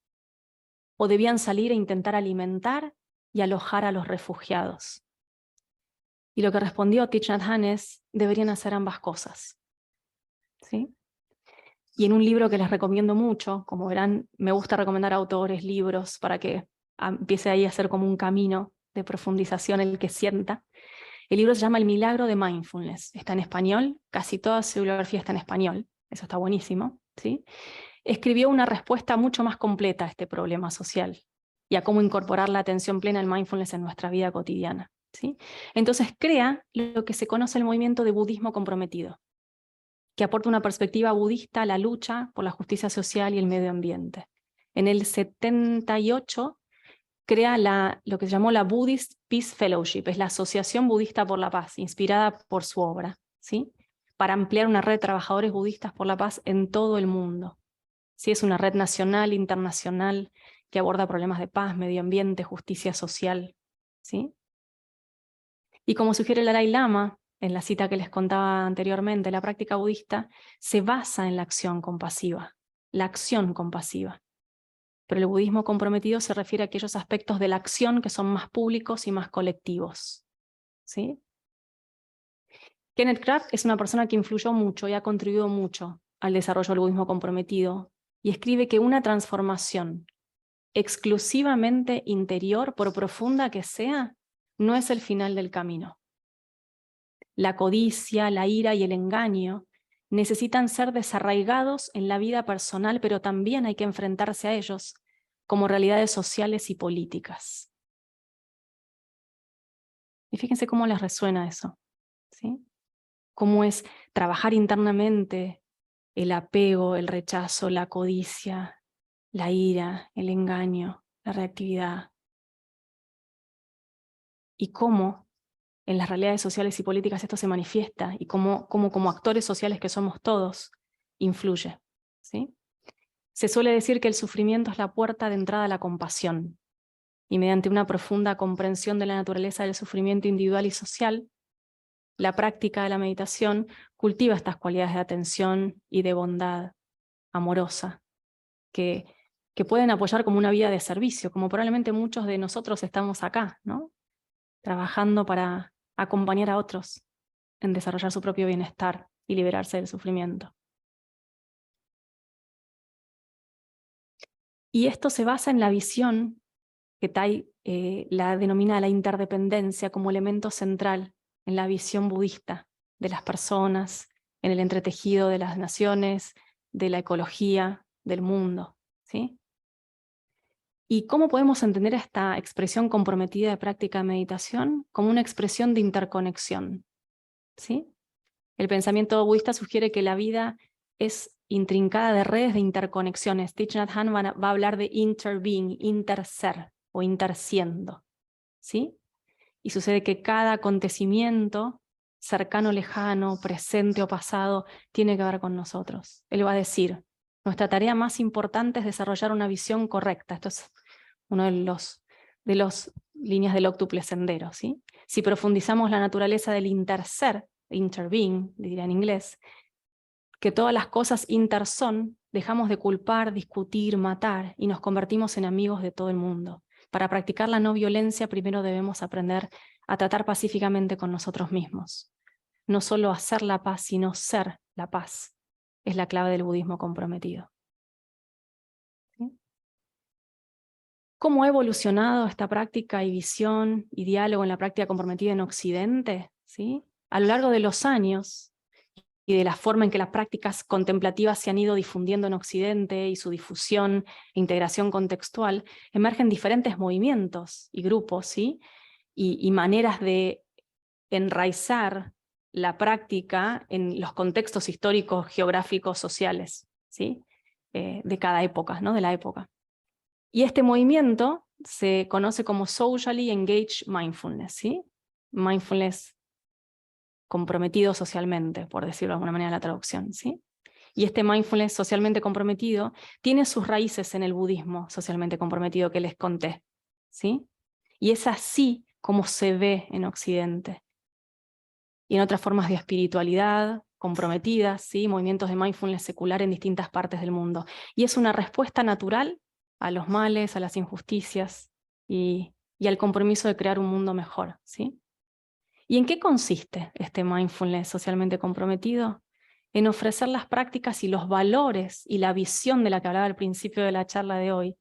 ¿O debían salir e intentar alimentar y alojar a los refugiados? Y lo que respondió Thich Nhat Hanh es, deberían hacer ambas cosas. ¿Sí? Y en un libro que les recomiendo mucho, como verán, me gusta recomendar autores, libros, para que empiece ahí a ser como un camino de profundización el que sienta. El libro se llama El milagro de mindfulness. Está en español, casi toda su bibliografía está en español, eso está buenísimo, ¿sí? Escribió una respuesta mucho más completa a este problema social y a cómo incorporar la atención plena al mindfulness en nuestra vida cotidiana, ¿sí? Entonces crea lo que se conoce el movimiento de budismo comprometido, que aporta una perspectiva budista a la lucha por la justicia social y el medio ambiente. En el 78 crea lo que se llamó la Buddhist Peace Fellowship, es la Asociación Budista por la Paz, inspirada por su obra, ¿sí? Para ampliar una red de trabajadores budistas por la paz en todo el mundo. ¿Sí? Es una red nacional, internacional, que aborda problemas de paz, medio ambiente, justicia social, ¿sí? Y como sugiere el Dalai Lama, en la cita que les contaba anteriormente, la práctica budista se basa en la acción compasiva. Pero el budismo comprometido se refiere a aquellos aspectos de la acción que son más públicos y más colectivos, ¿sí? Kenneth Kraft es una persona que influyó mucho y ha contribuido mucho al desarrollo del budismo comprometido, y escribe que una transformación exclusivamente interior, por profunda que sea, no es el final del camino. La codicia, la ira y el engaño necesitan ser desarraigados en la vida personal, pero también hay que enfrentarse a ellos como realidades sociales y políticas. Y fíjense cómo les resuena eso, ¿sí? Cómo es trabajar internamente el apego, el rechazo, la codicia, la ira, el engaño, la reactividad. Y cómo en las realidades sociales y políticas esto se manifiesta y cómo como actores sociales que somos todos, influye, ¿sí? Se suele decir que el sufrimiento es la puerta de entrada a la compasión, y mediante una profunda comprensión de la naturaleza del sufrimiento individual y social, la práctica de la meditación cultiva estas cualidades de atención y de bondad amorosa, que pueden apoyar como una vida de servicio, como probablemente muchos de nosotros estamos acá, ¿no? Trabajando para acompañar a otros en desarrollar su propio bienestar y liberarse del sufrimiento. Y esto se basa en la visión que Tai la denomina la interdependencia como elemento central en la visión budista de las personas, en el entretejido de las naciones, de la ecología, del mundo, ¿sí? ¿Y cómo podemos entender esta expresión comprometida de práctica de meditación? Como una expresión de interconexión, ¿sí? El pensamiento budista sugiere que la vida es intrincada de redes de interconexiones. Thich Nhat Hanh va a hablar de interbeing, interser o intersiendo, ¿sí? Y sucede que cada acontecimiento, cercano, lejano, presente o pasado, tiene que ver con nosotros. Él va a decir, nuestra tarea más importante es desarrollar una visión correcta. Esto es uno de los líneas del óctuple sendero, ¿sí? Si profundizamos la naturaleza del interser, interbeing, diría en inglés, que todas las cosas interson, dejamos de culpar, discutir, matar y nos convertimos en amigos de todo el mundo. Para practicar la no violencia primero debemos aprender a tratar pacíficamente con nosotros mismos. No solo hacer la paz, sino ser la paz. Es la clave del budismo comprometido. ¿Sí? ¿Cómo ha evolucionado esta práctica y visión y diálogo en la práctica comprometida en Occidente? ¿Sí? A lo largo de los años y de la forma en que las prácticas contemplativas se han ido difundiendo en Occidente y su difusión e integración contextual, emergen diferentes movimientos y grupos, ¿sí? y maneras de enraizar la práctica en los contextos históricos, geográficos, sociales, ¿sí? De cada época, ¿no? De la época. Y este movimiento se conoce como Socially Engaged Mindfulness, ¿sí? Mindfulness comprometido socialmente, por decirlo de alguna manera la traducción, ¿sí? Y este mindfulness socialmente comprometido tiene sus raíces en el budismo socialmente comprometido que les conté, ¿sí? Y es así como se ve en Occidente. Y en otras formas de espiritualidad comprometidas, ¿sí? Movimientos de mindfulness secular en distintas partes del mundo. Y es una respuesta natural a los males, a las injusticias y al compromiso de crear un mundo mejor, ¿sí? ¿Y en qué consiste este mindfulness socialmente comprometido? En ofrecer las prácticas y los valores y la visión de la que hablaba al principio de la charla de hoy,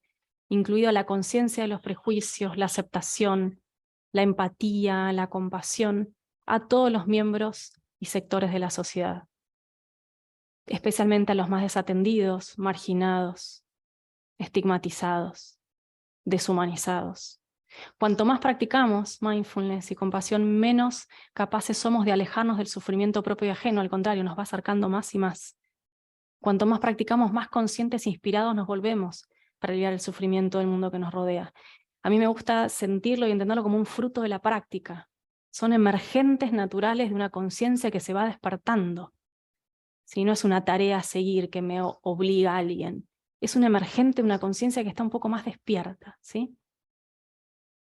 incluida la conciencia de los prejuicios, la aceptación, la empatía, la compasión, a todos los miembros y sectores de la sociedad, especialmente a los más desatendidos, marginados, estigmatizados, deshumanizados. Cuanto más practicamos mindfulness y compasión, menos capaces somos de alejarnos del sufrimiento propio y ajeno, al contrario, nos va acercando más y más. Cuanto más practicamos, más conscientes e inspirados nos volvemos para aliviar el sufrimiento del mundo que nos rodea. A mí me gusta sentirlo y entenderlo como un fruto de la práctica. Son emergentes naturales de una conciencia que se va despertando. Si no es una tarea a seguir que me obliga a alguien, es un emergente, una conciencia que está un poco más despierta, ¿sí?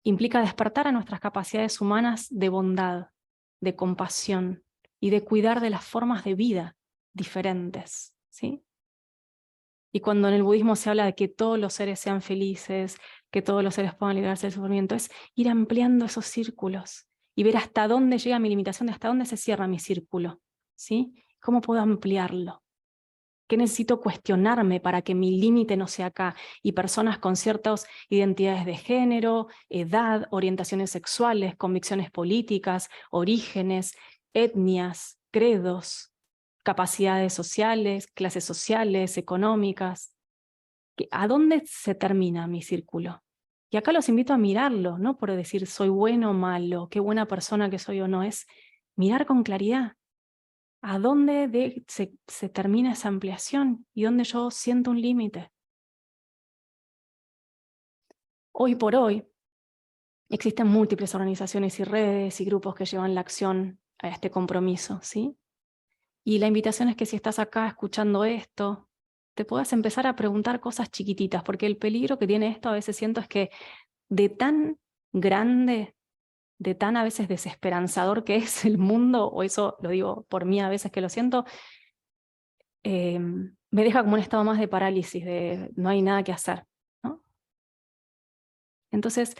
Implica despertar a nuestras capacidades humanas de bondad, de compasión y de cuidar de las formas de vida diferentes, ¿sí? Y cuando en el budismo se habla de que todos los seres sean felices, que todos los seres puedan librarse del sufrimiento, es ir ampliando esos círculos y ver hasta dónde llega mi limitación, hasta dónde se cierra mi círculo, ¿sí? ¿Cómo puedo ampliarlo? ¿Qué necesito cuestionarme para que mi límite no sea acá? Y personas con ciertas identidades de género, edad, orientaciones sexuales, convicciones políticas, orígenes, etnias, credos, capacidades sociales, clases sociales, económicas. ¿A dónde se termina mi círculo? Y acá los invito a mirarlo, no por decir soy bueno o malo, qué buena persona que soy o no, es mirar con claridad. ¿A dónde se termina esa ampliación y dónde yo siento un límite? Hoy por hoy existen múltiples organizaciones y redes y grupos que llevan la acción a este compromiso, ¿sí? Y la invitación es que si estás acá escuchando esto, te puedas empezar a preguntar cosas chiquititas, porque el peligro que tiene esto a veces siento es que de tan grande, de tan a veces desesperanzador que es el mundo, o eso lo digo por mí a veces que lo siento, me deja como un estado más de parálisis, de no hay nada que hacer, ¿no? Entonces,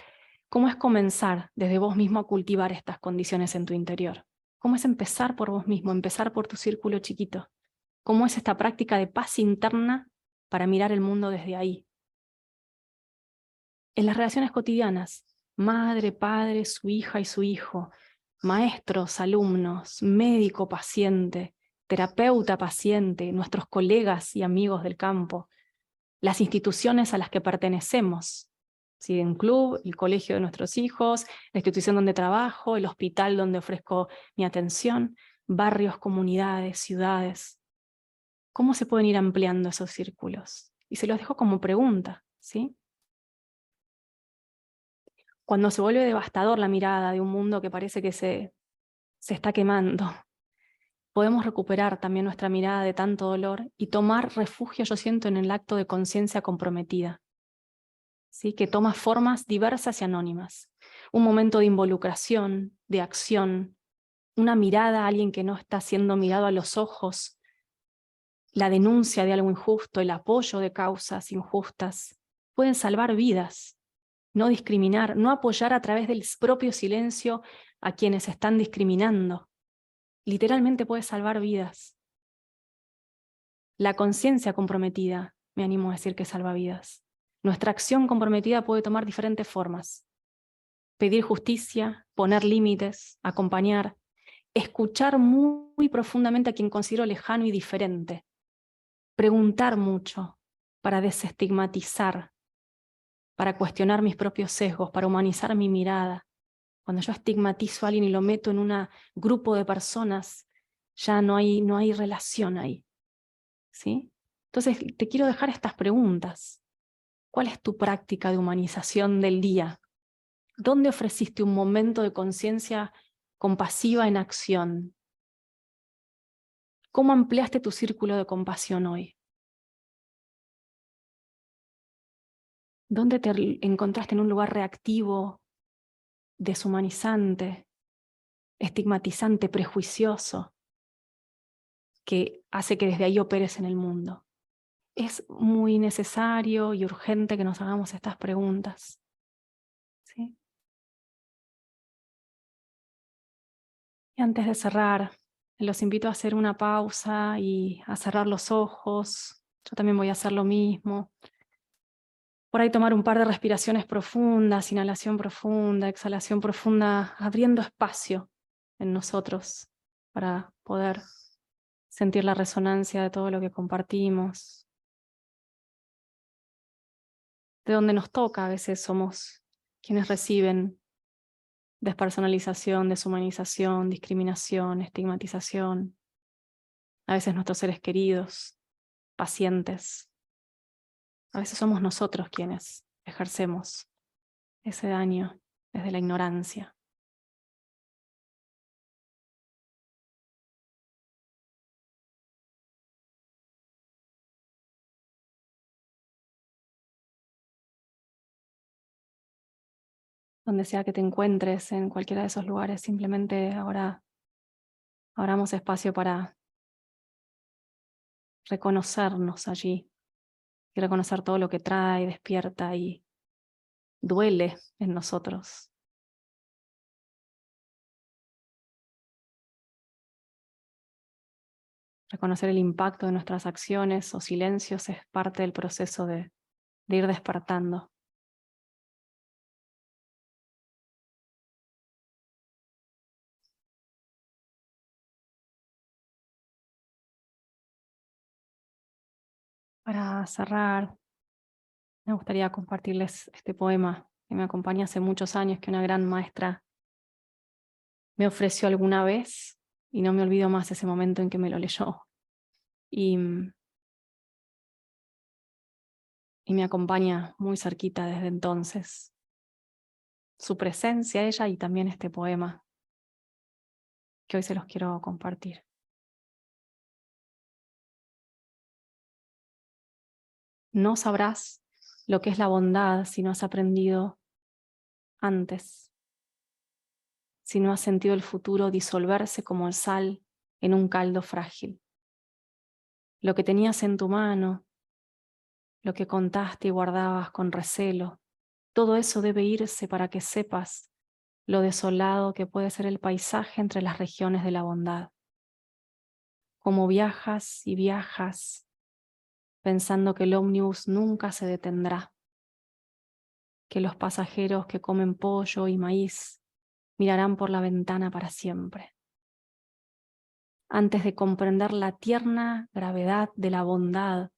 ¿cómo es comenzar desde vos mismo a cultivar estas condiciones en tu interior? ¿Cómo es empezar por vos mismo, empezar por tu círculo chiquito? ¿Cómo es esta práctica de paz interna para mirar el mundo desde ahí? En las relaciones cotidianas, madre, padre, su hija y su hijo, maestros, alumnos, médico, paciente, terapeuta, paciente, nuestros colegas y amigos del campo, las instituciones a las que pertenecemos, ¿sí? Un club, el colegio de nuestros hijos, la institución donde trabajo, el hospital donde ofrezco mi atención, barrios, comunidades, ciudades. ¿Cómo se pueden ir ampliando esos círculos? Y se los dejo como pregunta, ¿sí? Cuando se vuelve devastador la mirada de un mundo que parece que se está quemando, podemos recuperar también nuestra mirada de tanto dolor y tomar refugio, yo siento, en el acto de conciencia comprometida, ¿sí? Que toma formas diversas y anónimas. Un momento de involucración, de acción, una mirada a alguien que no está siendo mirado a los ojos, la denuncia de algo injusto, el apoyo de causas injustas, pueden salvar vidas. No discriminar, no apoyar a través del propio silencio a quienes están discriminando. Literalmente puede salvar vidas. La conciencia comprometida, me animo a decir que salva vidas. Nuestra acción comprometida puede tomar diferentes formas. Pedir justicia, poner límites, acompañar, escuchar muy profundamente a quien considero lejano y diferente. Preguntar mucho para desestigmatizar, para cuestionar mis propios sesgos, para humanizar mi mirada. Cuando yo estigmatizo a alguien y lo meto en un grupo de personas, ya no hay relación ahí, ¿sí? Entonces te quiero dejar estas preguntas. ¿Cuál es tu práctica de humanización del día? ¿Dónde ofreciste un momento de conciencia compasiva en acción? ¿Cómo ampliaste tu círculo de compasión hoy? ¿Dónde te encontraste en un lugar reactivo, deshumanizante, estigmatizante, prejuicioso, que hace que desde ahí operes en el mundo? Es muy necesario y urgente que nos hagamos estas preguntas, ¿sí? Y antes de cerrar, los invito a hacer una pausa y a cerrar los ojos. Yo también voy a hacer lo mismo. Por ahí tomar un par de respiraciones profundas, inhalación profunda, exhalación profunda, abriendo espacio en nosotros para poder sentir la resonancia de todo lo que compartimos. De donde nos toca, a veces somos quienes reciben despersonalización, deshumanización, discriminación, estigmatización. A veces nuestros seres queridos, pacientes. A veces somos nosotros quienes ejercemos ese daño desde la ignorancia. Donde sea que te encuentres, en cualquiera de esos lugares, simplemente ahora abramos espacio para reconocernos allí y reconocer todo lo que trae, despierta y duele en nosotros. Reconocer el impacto de nuestras acciones o silencios es parte del proceso de ir despertando. Para cerrar, me gustaría compartirles este poema que me acompaña hace muchos años, que una gran maestra me ofreció alguna vez y no me olvido más ese momento en que me lo leyó. Y me acompaña muy cerquita desde entonces. Su presencia, ella, y también este poema que hoy se los quiero compartir. No sabrás lo que es la bondad si no has aprendido antes, si no has sentido el futuro disolverse como el sal en un caldo frágil. Lo que tenías en tu mano, lo que contaste y guardabas con recelo, todo eso debe irse para que sepas lo desolado que puede ser el paisaje entre las regiones de la bondad. Como viajas y viajas, pensando que el ómnibus nunca se detendrá. que los pasajeros que comen pollo y maíz mirarán por la ventana para siempre. Antes de comprender la tierna gravedad de la bondad,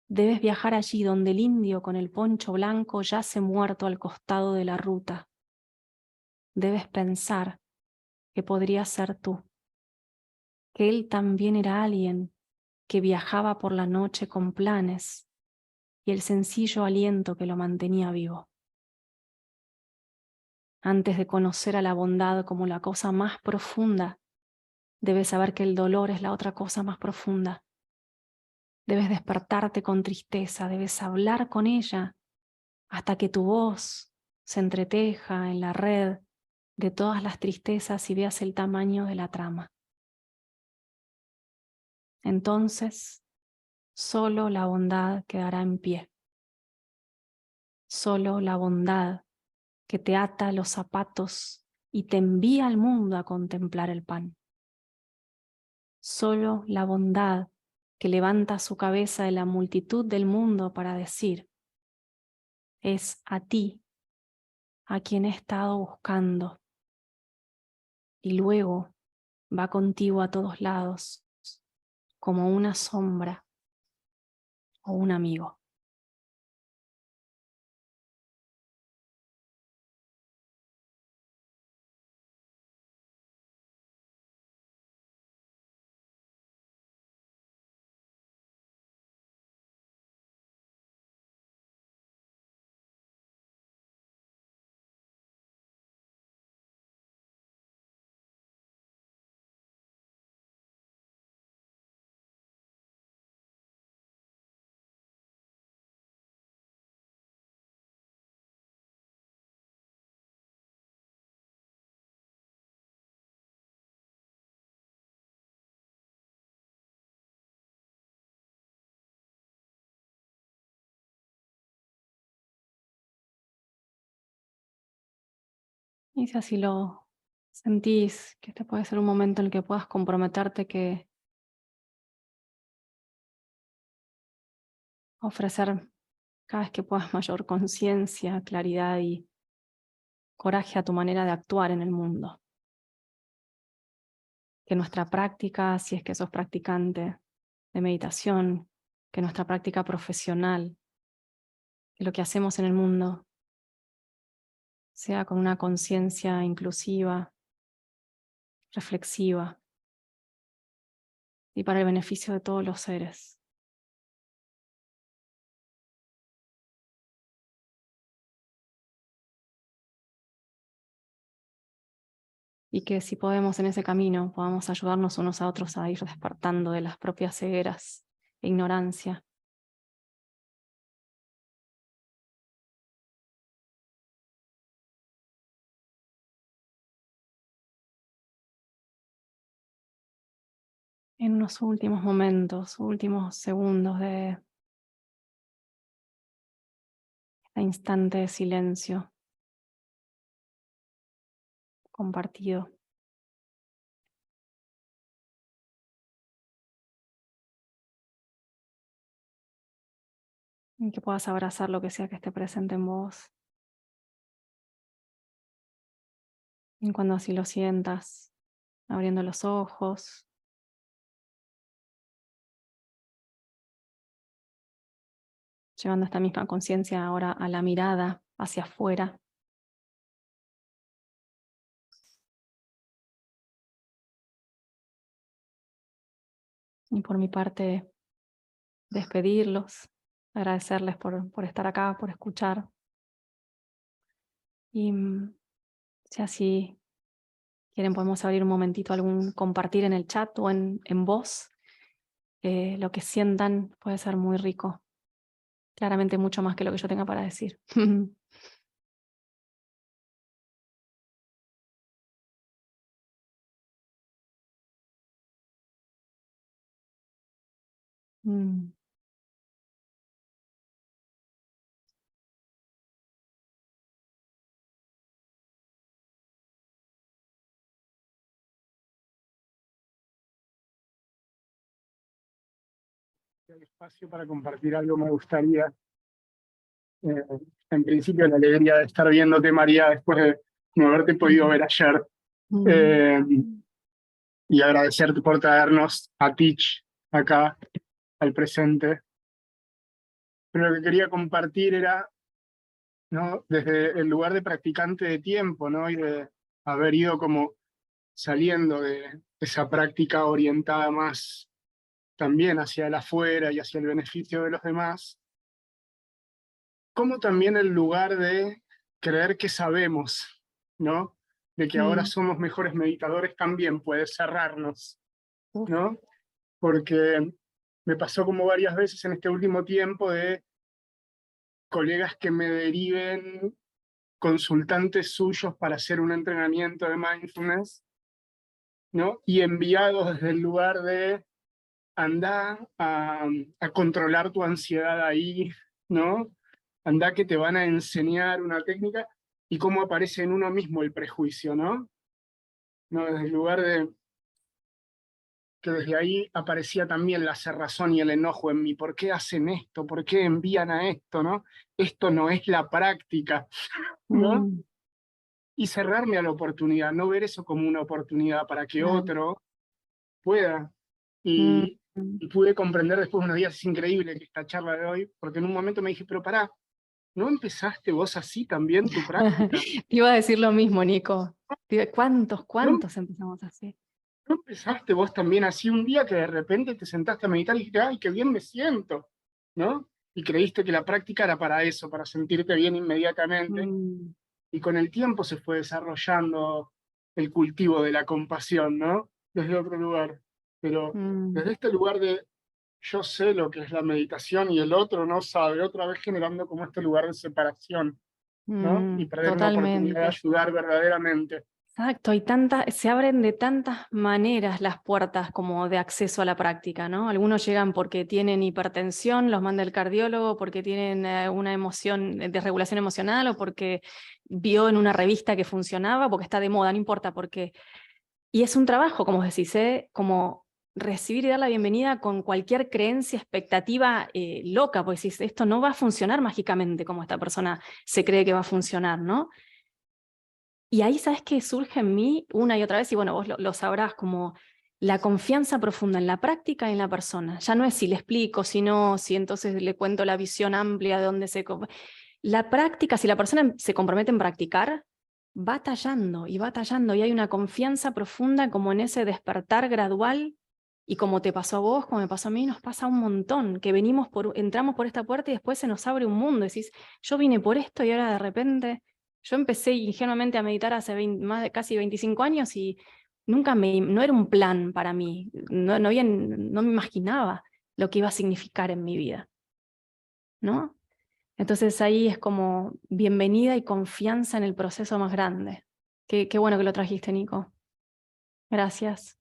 debes viajar allí donde el indio con el poncho blanco yace muerto al costado de la ruta. Debes pensar que podría ser tú, que él también era alguien que viajaba por la noche con planes y el sencillo aliento que lo mantenía vivo. Antes de conocer a la bondad como la cosa más profunda, debes saber que el dolor es la otra cosa más profunda. Debes despertarte con tristeza, debes hablar con ella hasta que tu voz se entreteja en la red de todas las tristezas y veas el tamaño de la trama. Entonces, solo la bondad quedará en pie. Solo la bondad que te ata los zapatos y te envía al mundo a contemplar el pan. Solo la bondad que levanta su cabeza de la multitud del mundo para decir: es a ti a quien he estado buscando, y luego va contigo a todos lados como una sombra o un amigo. Y si así lo sentís, que este puede ser un momento en el que puedas comprometerte que ofrecer cada vez que puedas mayor conciencia, claridad y coraje a tu manera de actuar en el mundo. Que nuestra práctica, si es que sos practicante de meditación, que nuestra práctica profesional, que lo que hacemos en el mundo sea con una conciencia inclusiva, reflexiva y para el beneficio de todos los seres. Y que si podemos en ese camino, podamos ayudarnos unos a otros a ir despertando de las propias cegueras e ignorancia. En unos últimos momentos, últimos segundos de este instante de silencio compartido. Y que puedas abrazar lo que sea que esté presente en vos. Y cuando así lo sientas, abriendo los ojos, llevando esta misma conciencia ahora a la mirada hacia afuera. Y por mi parte, despedirlos, agradecerles por estar acá, por escuchar. Y si así quieren, podemos abrir un momentito algún compartir en el chat o en voz. Lo que sientan puede ser muy rico. Claramente mucho más que lo que yo tenga para decir. Mm. Hay espacio para compartir algo, me gustaría en principio la alegría de estar viéndote, María, después de no haberte podido ver ayer. Eh, y agradecerte por traernos a Teach acá, al presente. Pero lo que quería compartir era, ¿no?, desde el lugar de practicante de tiempo, ¿no?, y de haber ido como saliendo de esa práctica orientada más también hacia el afuera y hacia el beneficio de los demás, como también el lugar de creer que sabemos, ¿no?, de que ahora somos mejores meditadores también puede cerrarnos, ¿no? Porque me pasó como varias veces en este último tiempo de colegas que me deriven consultantes suyos para hacer un entrenamiento de mindfulness, ¿no? Y enviados desde el lugar de andá a controlar tu ansiedad ahí, ¿no? Andá que te van a enseñar una técnica, y cómo aparece en uno mismo el prejuicio, ¿no? ¿No? Desde el lugar de que desde ahí aparecía también la cerrazón y el enojo en mí. ¿Por qué hacen esto? ¿Por qué envían a esto? ¿No? Esto no es la práctica, ¿no? Y cerrarme a la oportunidad, no ver eso como una oportunidad para que otro pueda. Y pude comprender después de unos días, es increíble que esta charla de hoy, porque en un momento me dije, pero pará, ¿no empezaste vos así también tu práctica? Iba a decir lo mismo, Nico. ¿No? ¿Cuántos empezamos así? ¿No empezaste vos también así un día que de repente te sentaste a meditar y dijiste, ay, qué bien me siento, ¿no? Y creíste que la práctica era para eso, para sentirte bien inmediatamente. Y con el tiempo se fue desarrollando el cultivo de la compasión, ¿no? Desde otro lugar. Pero desde este lugar de yo sé lo que es la meditación y el otro no sabe, otra vez generando como este lugar de separación, ¿no? Y perder una oportunidad de Totalmente. ayudar verdaderamente. Exacto, se abren de tantas maneras las puertas como de acceso a la práctica, ¿no? Algunos llegan porque tienen hipertensión, los manda el cardiólogo, porque tienen una emoción, desregulación emocional, o porque vio en una revista que funcionaba, porque está de moda, no importa, porque... Y es un trabajo, como decís, como recibir y dar la bienvenida con cualquier creencia, expectativa loca, porque decís, esto no va a funcionar mágicamente como esta persona se cree que va a funcionar, ¿no? Y ahí, ¿sabes qué surge en mí una y otra vez? Y bueno, vos lo sabrás, como la confianza profunda en la práctica y en la persona. Ya no es si le explico, sino si entonces le cuento la visión amplia de dónde se... La práctica, si la persona se compromete en practicar, va tallando, y hay una confianza profunda como en ese despertar gradual, y como te pasó a vos, como me pasó a mí, nos pasa un montón, que entramos por esta puerta y después se nos abre un mundo, decís, yo vine por esto y ahora de repente... Yo empecé ingenuamente a meditar hace más de casi 25 años y no era un plan para mí, no me imaginaba lo que iba a significar en mi vida, ¿no? Entonces ahí es como bienvenida y confianza en el proceso más grande. Qué bueno que lo trajiste, Nico. Gracias.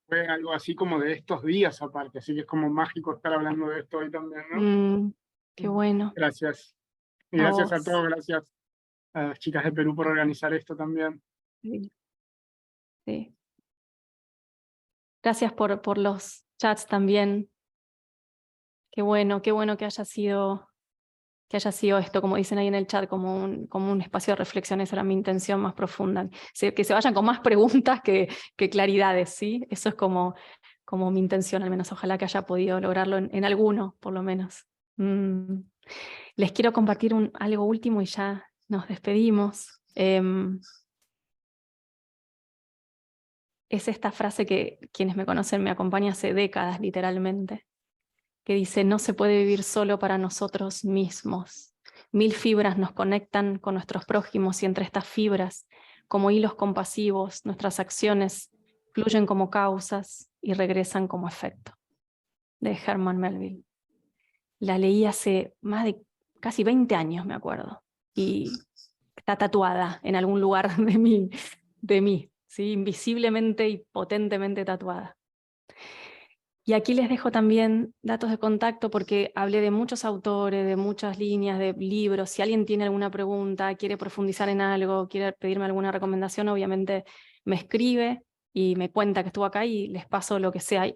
Fue algo así como de estos días aparte, así que es como mágico estar hablando de esto hoy también, ¿no? Qué bueno. Gracias. Y A gracias a vos. todos, gracias a las chicas de Perú por organizar esto también. Sí. Sí. Gracias por los chats también. Qué bueno que haya sido esto, como dicen ahí en el chat, como un espacio de reflexión. Esa era mi intención más profunda. Que se vayan con más preguntas que claridades, ¿sí? Eso es como mi intención, al menos. Ojalá que haya podido lograrlo en alguno, por lo menos. Les quiero compartir algo último y ya nos despedimos. Es esta frase que quienes me conocen me acompaña hace décadas, literalmente, que dice: no se puede vivir solo para nosotros mismos. 1000 fibras nos conectan con nuestros prójimos, y entre estas fibras, como hilos compasivos, nuestras acciones fluyen como causas y regresan como efecto. De Herman Melville. La leí hace más de casi 20 años, me acuerdo, y está tatuada en algún lugar de mí, ¿sí? Invisiblemente y potentemente tatuada. Y aquí les dejo también datos de contacto, porque hablé de muchos autores, de muchas líneas, de libros. Si alguien tiene alguna pregunta, quiere profundizar en algo, quiere pedirme alguna recomendación, obviamente me escribe y me cuenta que estuvo acá y les paso lo que sea.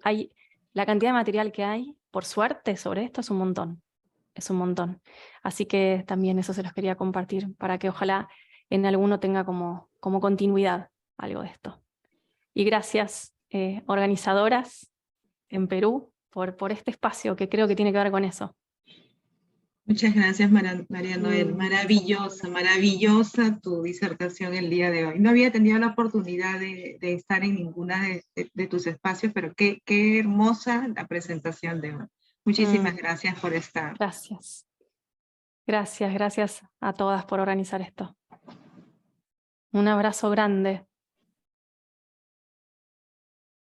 La cantidad de material que hay, por suerte, sobre esto es un montón. es un montón. Así que también eso se los quería compartir, para que ojalá en alguno tenga como continuidad algo de esto. Y gracias, organizadoras en Perú, por este espacio que creo que tiene que ver con eso. Muchas gracias, María Noel. Maravillosa, maravillosa tu disertación el día de hoy. No había tenido la oportunidad de estar en ninguna de tus espacios, pero qué hermosa la presentación de hoy. Muchísimas gracias por estar. Gracias. Gracias a todas por organizar esto. Un abrazo grande.